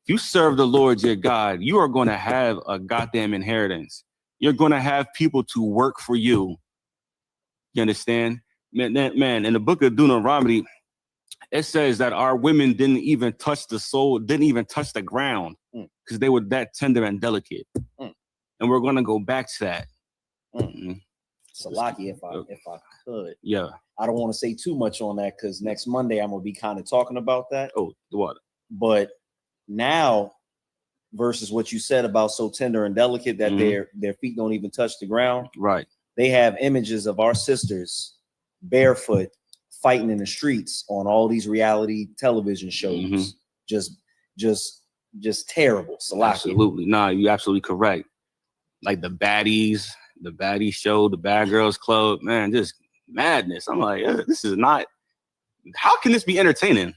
If you serve the Lord your God, you are going to have a goddamn inheritance. You're going to have people to work for you. You understand? Man, in the book of Deuteronomy, it says that our women didn't even touch the soul, didn't even touch the ground because they were that tender and delicate. And we're going to go back to that. Salaki, if I could. Yeah. I don't want to say too much on that because next Monday I'm going to be kind of talking about that. Oh, the water. But now, versus what you said about so tender and delicate that their feet don't even touch the ground. Right. They have images of our sisters barefoot fighting in the streets on all these reality television shows. Just terrible. Salaki. Absolutely. Nah, you're absolutely correct. Like the baddies show, the Bad Girls Club, man, just madness. I'm like, this is not, how can this be entertaining?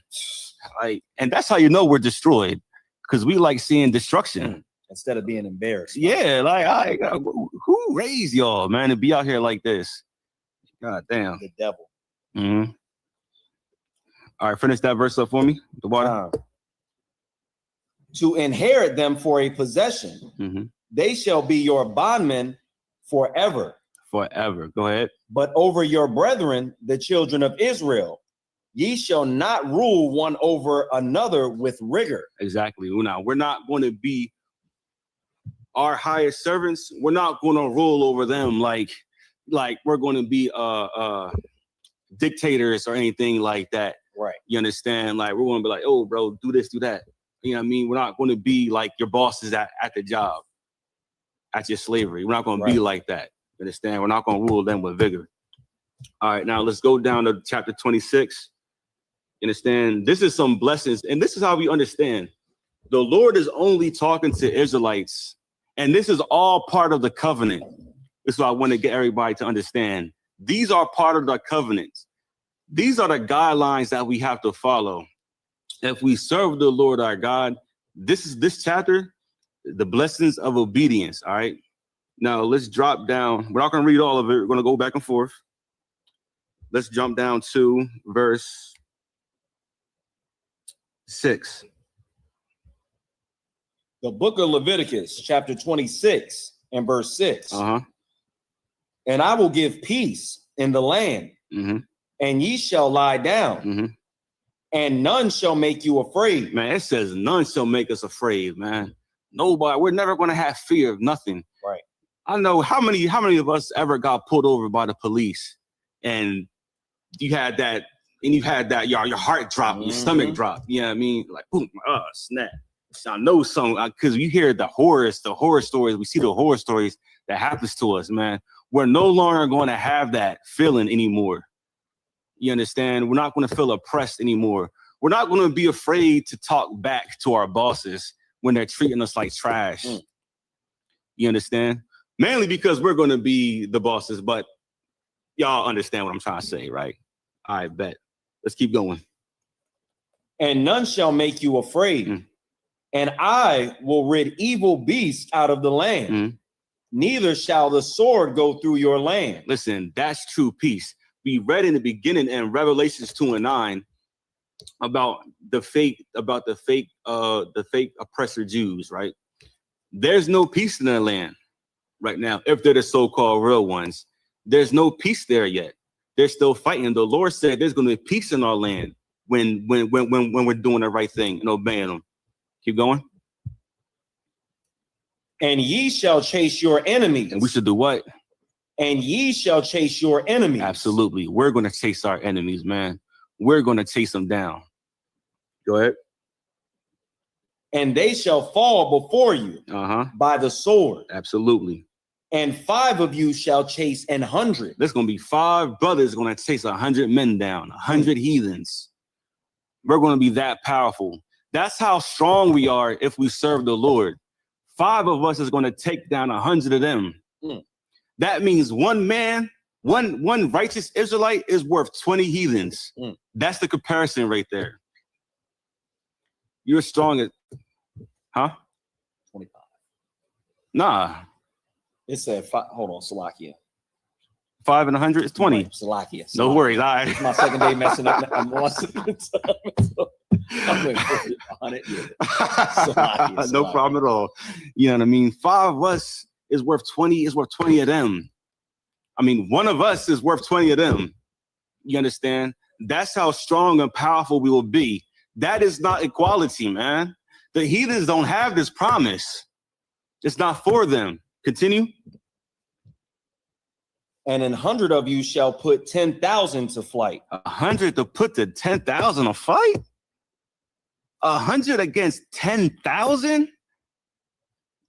Like, and that's how you know we're destroyed, because we like seeing destruction. Instead of being embarrassed. Yeah, like, who raised y'all, man, to be out here like this? God damn. The devil. All right, finish that verse up for me. The water. To inherit them for a possession. They shall be your bondmen forever. Forever. Go ahead. But over your brethren, the children of Israel, ye shall not rule one over another with rigor. Exactly. We're not going to be our highest servants. We're not going to rule over them like we're going to be dictators or anything like that. Right. You understand? Like, we're going to be like, oh, bro, do this, do that. You know what I mean? We're not going to be like your bosses at the job, at your slavery. We're not going to be like that. You understand? We're not going to rule them with vigor. All right, now let's go down to chapter 26. You understand? This is some blessings, and this is how we understand. The Lord is only talking to Israelites, and this is all part of the covenant. This is what I want to get everybody to understand. These are part of the covenant. These are the guidelines that we have to follow. If we serve the Lord our God, this chapter, the blessings of obedience. All right. Now let's drop down. We're not going to read all of it. We're going to go back and forth. Let's jump down to verse 6. The book of Leviticus, chapter 26 and verse 6. And I will give peace in the land, and ye shall lie down, and none shall make you afraid. Man, it says none shall make us afraid, man. Nobody. We're never going to have fear of nothing. Right. I know how many of us ever got pulled over by the police, and you had that, your heart dropped, your stomach dropped. You know what I mean? Like, boom, snap. I know some, because you hear the horror stories. We see the horror stories that happens to us, man. We're no longer going to have that feeling anymore. You understand? We're not going to feel oppressed anymore. We're not going to be afraid to talk back to our bosses when they're treating us like trash. You understand? Mainly because we're going to be the bosses, but y'all understand what I'm trying to say, right? I bet. Let's keep going. And none shall make you afraid. And I will rid evil beasts out of the land. Neither shall the sword go through your land. Listen, that's true peace. We read in the beginning in Revelations 2:9 about the fake oppressor Jews, right? There's no peace in their land right now. If they're the so-called real ones, there's no peace there yet. They're still fighting. The Lord said there's going to be peace in our land when we're doing the right thing and obeying Him. Keep going. And ye shall chase your enemies. And we should do what? And ye shall chase your enemies. Absolutely. We're going to chase our enemies, man. We're going to chase them down. Go ahead. and they shall fall before you by the sword. Absolutely. And 5 of you shall chase 100. There's going to be 5 brothers going to chase 100 men down, 100 heathens. We're going to be that powerful. That's how strong we are if we serve the Lord. 5 of us is going to take down 100 of them. That means one man, one righteous Israelite is worth 20 heathens. That's the comparison right there. You're strong at, 25. Nah. It said 5. Hold on, Salakia. 5 and 100 is 20. Salakia. No worries. All right. It's my second day messing up. I'm once at a time. So I'm going to on it. Yeah. No problem at all. You know what I mean? 5 of us is worth 20. Is worth 20 of them. I mean, one of us is worth 20 of them. You understand? That's how strong and powerful we will be. That is not equality, man. The heathens don't have this promise. It's not for them. Continue. And 100 of you shall put 10,000 to flight. 100 to put the 10,000 a fight? 100 against 10,000?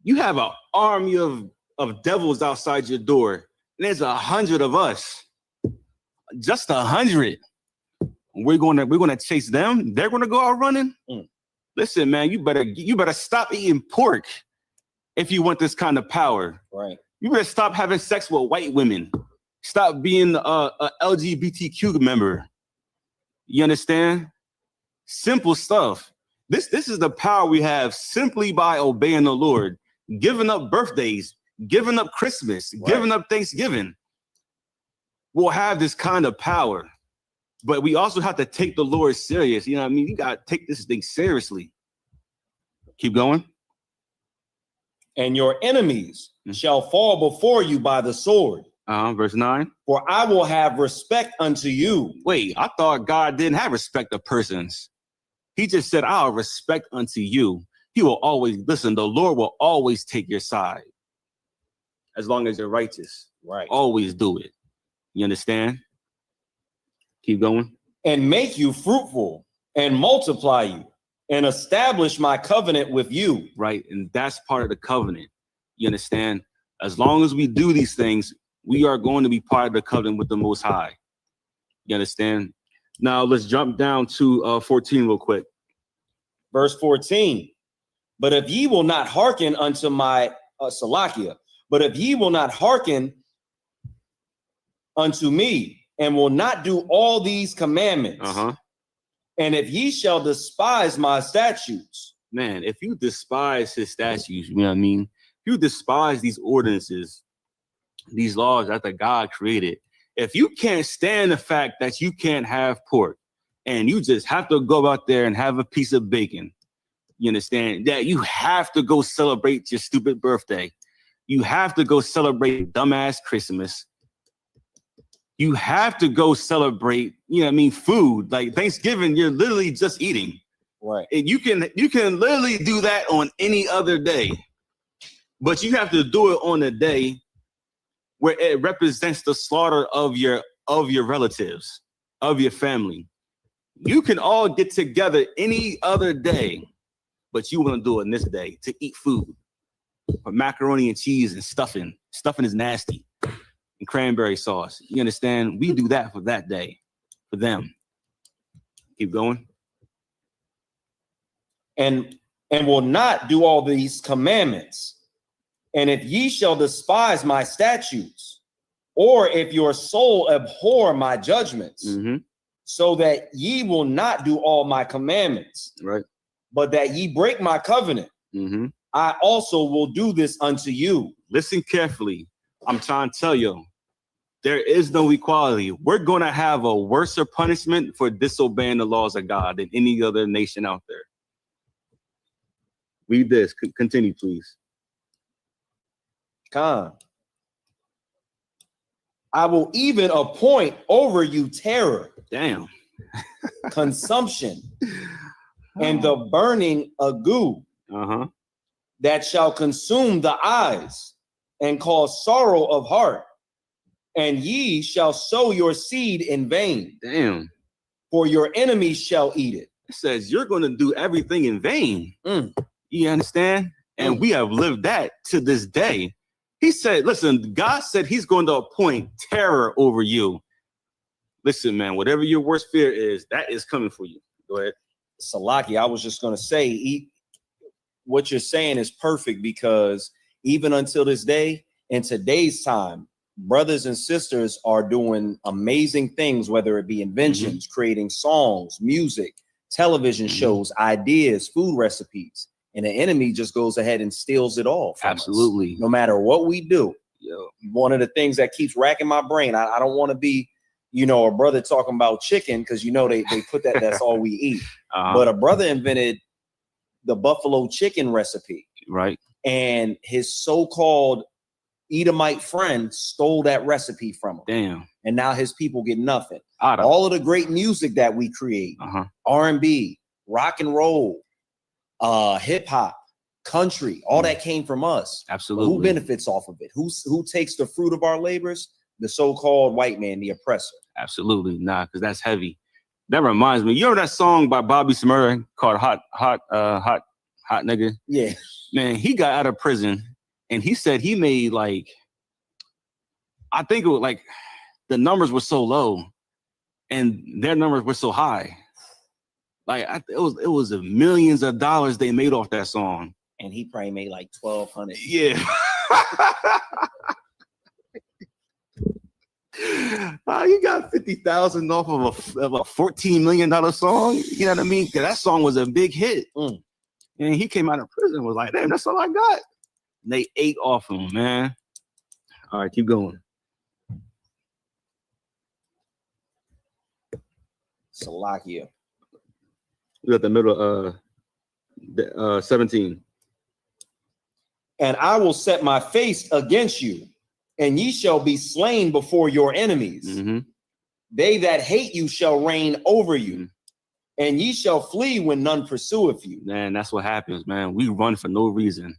You have an army of devils outside your door. And there's 100 of us. Just 100. We're gonna chase them. They're gonna go out running. Listen, man, you better stop eating pork if you want this kind of power. Right. You better stop having sex with white women. Stop being a LGBTQ member. You understand? Simple stuff. This is the power we have simply by obeying the Lord, giving up birthdays, giving up Christmas, giving up Thanksgiving. We'll have this kind of power. But we also have to take the Lord serious. You know what I mean? You got to take this thing seriously. Keep going. And your enemies shall fall before you by the sword. Verse 9. For I will have respect unto you. Wait, I thought God didn't have respect of persons. He just said, I'll respect unto you. He will always, listen, the Lord will always take your side. As long as you're righteous. Right. Always do it. You understand? Keep going. And make you fruitful and multiply you and establish my covenant with you. Right. And that's part of the covenant. You understand? As long as we do these things, we are going to be part of the covenant with the Most High. You understand? Now let's jump down to 14 real quick. Verse 14. But if ye will not hearken unto my Salakia, but if ye will not hearken unto me, and will not do all these commandments, and if ye shall despise my statutes. Man, if you despise his statutes, you know what I mean? If you despise these ordinances, these laws that God created, if you can't stand the fact that you can't have pork and you just have to go out there and have a piece of bacon, you understand that you have to go celebrate your stupid birthday. You have to go celebrate dumbass Christmas. You have to go celebrate, you know what I mean, food. Like Thanksgiving, you're literally just eating. Right. And you can literally do that on any other day. But you have to do it on a day where it represents the slaughter of your relatives, of your family. You can all get together any other day, but you want to do it on this day to eat food. But macaroni and cheese and stuffing. Stuffing is nasty. And cranberry sauce. You understand? We do that for that day, for them. Keep going. And will not do all these commandments. And if ye shall despise my statutes, or if your soul abhor my judgments, so that ye will not do all my commandments, right, but that ye break my covenant, I also will do this unto you. Listen carefully. I'm trying to tell you, there is no equality. We're going to have a worse punishment for disobeying the laws of God than any other nation out there. Read this. Continue, please. Khan. I will even appoint over you terror. Damn. Consumption. And the burning ague. That shall consume the eyes and cause sorrow of heart. And ye shall sow your seed in vain. Damn. For your enemies shall eat it. It says you're going to do everything in vain. You understand? And we have lived that to this day. He said, listen, God said he's going to appoint terror over you. Listen, man, whatever your worst fear is, that is coming for you. Go ahead. Salaki, I was just going to say, what you're saying is perfect, because even until this day, in today's time, brothers and sisters are doing amazing things, whether it be inventions, creating songs, music, television shows, ideas, food recipes. And the enemy just goes ahead and steals it all from us, no matter what we do. One of the things that keeps racking my brain, I don't want to be, a brother talking about chicken, because they put that's all we eat. But a brother invented the buffalo chicken recipe. Right. And his so-called Edomite friend stole that recipe from him. Damn. And now his people get nothing. All of the great music that we create, R&B, rock and roll, hip hop, country, all that came from us. Absolutely. But who benefits off of it? Who takes the fruit of our labors? The so-called white man, the oppressor. Absolutely. Nah, because that's heavy. That reminds me, you know that song by Bobby Shmurda called Hot Nigga? Yeah. Man, he got out of prison and he said he made I think it was the numbers were so low and their numbers were so high. It was millions of dollars they made off that song. And he probably made $1,200. Yeah. You got 50,000 off of a $14 million song. You know what I mean? That song was a big hit. And he came out of prison and was like, damn, that's all I got. And they ate off him, man. All right, keep going. Salakia. We're at the middle 17. And I will set my face against you, and ye shall be slain before your enemies. They that hate you shall reign over you, and ye shall flee when none pursueth you. Man, that's what happens, man. We run for no reason.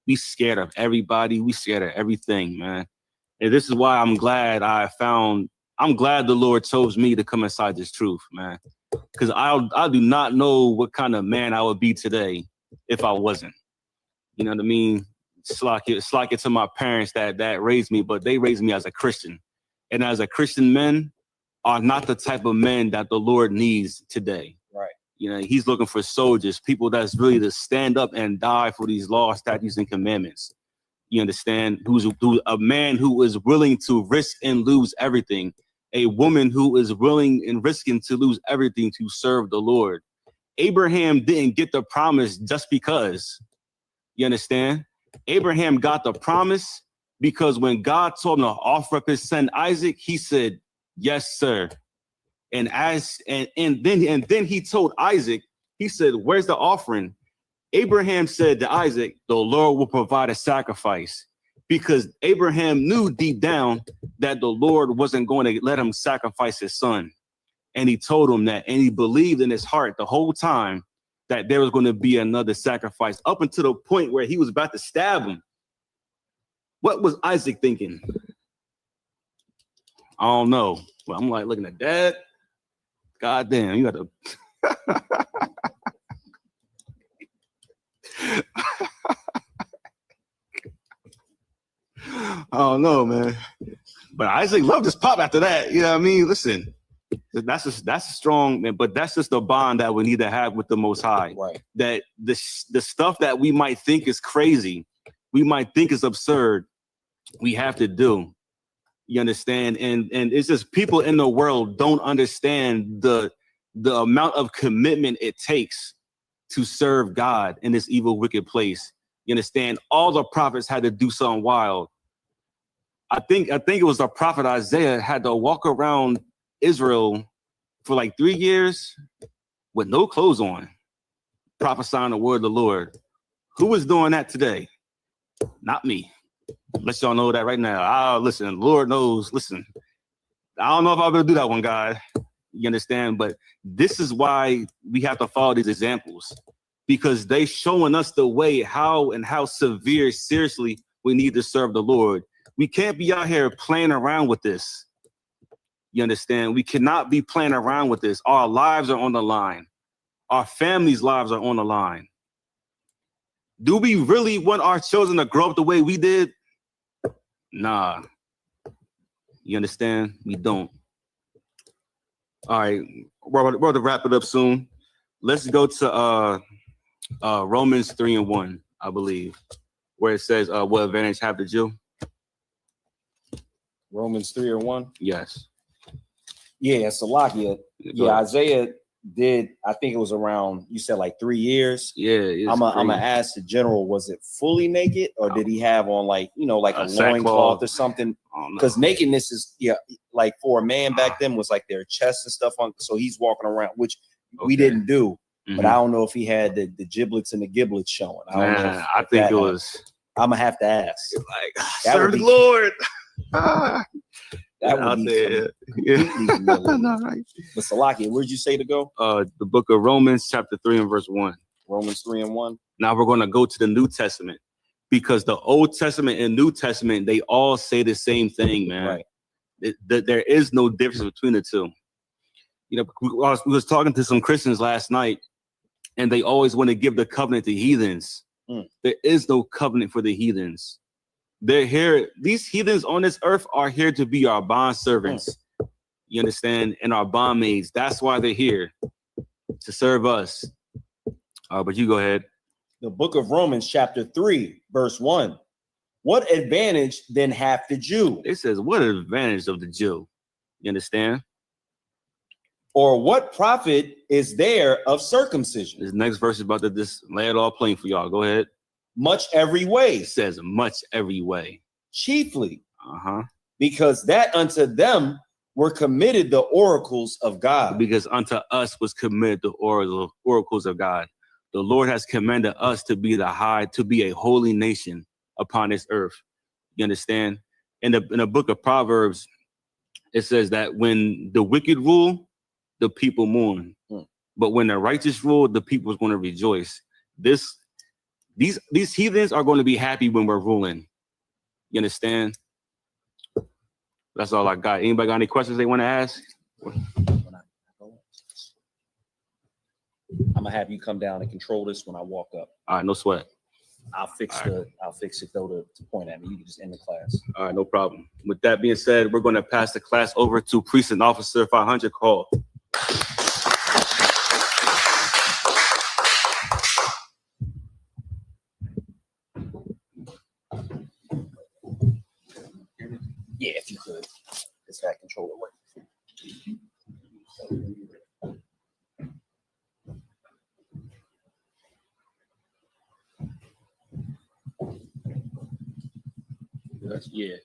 We scared of everybody. We scared of everything, man. And this is why I'm glad the Lord chose me to come inside this truth, man. Because I do not know what kind of man I would be today if I wasn't. You know what I mean? It's like it to my parents that raised me, but they raised me as a Christian. And as a Christian, men are not the type of men that the Lord needs today. Right. He's looking for soldiers, people that's really to stand up and die for these laws, statutes, and commandments. You understand? Who's a man who is willing to risk and lose everything. A woman who is willing and risking to lose everything to serve the Lord. Abraham didn't get the promise just because. You understand? Abraham got the promise because when God told him to offer up his son Isaac, he said, "Yes, sir." And then he told Isaac, he said, "Where's the offering?" Abraham said to Isaac, "The Lord will provide a sacrifice," because Abraham knew deep down that the Lord wasn't going to let him sacrifice his son. And he told him that, and he believed in his heart the whole time that there was going to be another sacrifice, up until the point where he was about to stab him. What was Isaac thinking? I don't know. But I'm looking at Dad. God damn, you got to. I don't know, man. But Isaac loved his pop after that. You know what I mean? Listen, that's strong, man. But that's just the bond that we need to have with the Most High. Right. That the stuff that we might think is crazy, we might think is absurd, we have to do. You understand? And it's just people in the world don't understand the amount of commitment it takes to serve God in this evil, wicked place. You understand? All the prophets had to do something wild. I think it was the prophet Isaiah had to walk around Israel for 3 years with no clothes on, prophesying the word of the Lord. Who was doing that today? Not me. Let y'all know that right now. Listen, Lord knows. Listen, I don't know if I'll be able to do that one, God. You understand? But this is why we have to follow these examples, because they showing us the way how seriously we need to serve the Lord. We can't be out here playing around with this. You understand? We cannot be playing around with this. Our lives are on the line. Our families' lives are on the line. Do we really want our children to grow up the way we did? Nah. You understand? We don't. All right, we're about to wrap it up soon. Let's go to Romans 3:1, I believe, where it says, what advantage have the Jew? Romans 3:1? Yes. Yeah, Salakia. Yeah, Isaiah did, I think it was around, you said like 3 years. Yeah. I'm gonna ask the general, was it fully naked or did he have on like, you know, like a loincloth or something? Because nakedness is, like for a man back then was like their chest and stuff on. So he's walking around, which we didn't do. But I don't know if he had the giblets and the giblets showing. I don't know. I think it was. I'm gonna have to ask. Like, serve the Lord. That would be right. But Salaki, where'd you say to go? The book of Romans, chapter 3 and verse 1. Romans 3:1. Now we're going to go to the New Testament because the Old Testament and New Testament, they all say the same thing, man. Right. There is no difference between the two. You know, we was talking to some Christians last night, and they always want to give the covenant to heathens. There is no covenant for the heathens. They're here. These heathens on this earth are here to be our bond servants. You understand? And our bondmaids. That's why they're here, to serve us. But you go ahead. The book of Romans, chapter 3, verse 1. What advantage then hath the Jew? It says, what advantage of the Jew? You understand? Or what profit is there of circumcision? This next verse is about to just lay it all plain for y'all. Go ahead. Much every way. It says much every way. Chiefly. Because that unto them were committed the oracles of God. Because unto us was committed the oracles of God. The Lord has commanded us to be to be a holy nation upon this earth. You understand? In the book of Proverbs, it says that when the wicked rule, the people mourn. But when the righteous rule, the people is going to rejoice. These heathens are going to be happy when we're ruling. You understand? That's all I got. Anybody got any questions they want to ask? I'm gonna have you come down and control this when I walk up. All right, no sweat. I'll fix it though to point at me. You can just end the class. All right, no problem. With that being said, we're going to pass the class over to Precinct Officer 500 Call. Yeah, if you could. It's that controller work. Yeah.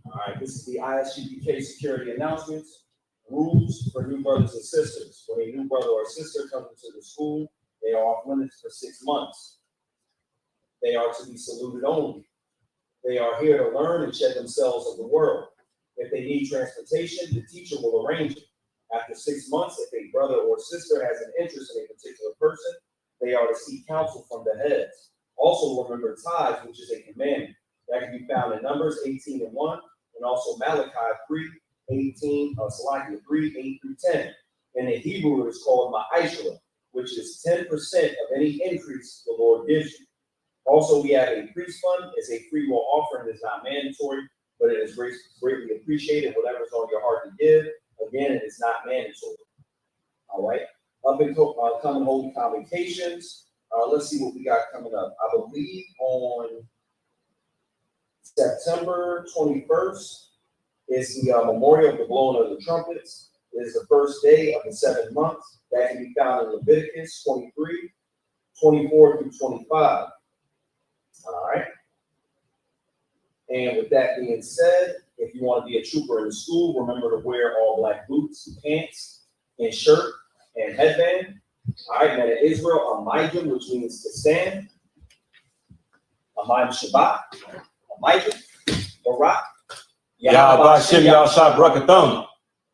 All right, this is the ISUPK security announcements. Rules for new brothers and sisters. When a new brother or sister comes into the school, they are off limits for 6 months. They are to be saluted only. They are here to learn and shed themselves of the world. If they need transportation, the teacher will arrange it. After 6 months, if a brother or sister has an interest in a particular person, they are to seek counsel from the heads. Also remember tithes, which is a commandment. That can be found in Numbers 18:1, and also Malachi 3:18, 3:8-10. In the Hebrew, it is called Ma'ashra, which is 10% of any increase the Lord gives you. Also, we have a priest fund. It's a free will offering. It's not mandatory, but it is greatly appreciated. Whatever's on your heart to give. Again, it is not mandatory. All right. Up and coming holy convocations. Let's see what we got coming up. I believe on September 21st is the memorial of the blowing of the trumpets. It is the first day of the 7th month. That can be found in Leviticus 23:24-25. All right. And with that being said, if you want to be a trooper in the school, remember to wear all black boots, pants, and shirt, and headband. All right, man, in Israel, Amijim, which means to stand. Amayim Shabbat, Amijim, Barak. Yahweh Shem Yahshua Brakathon.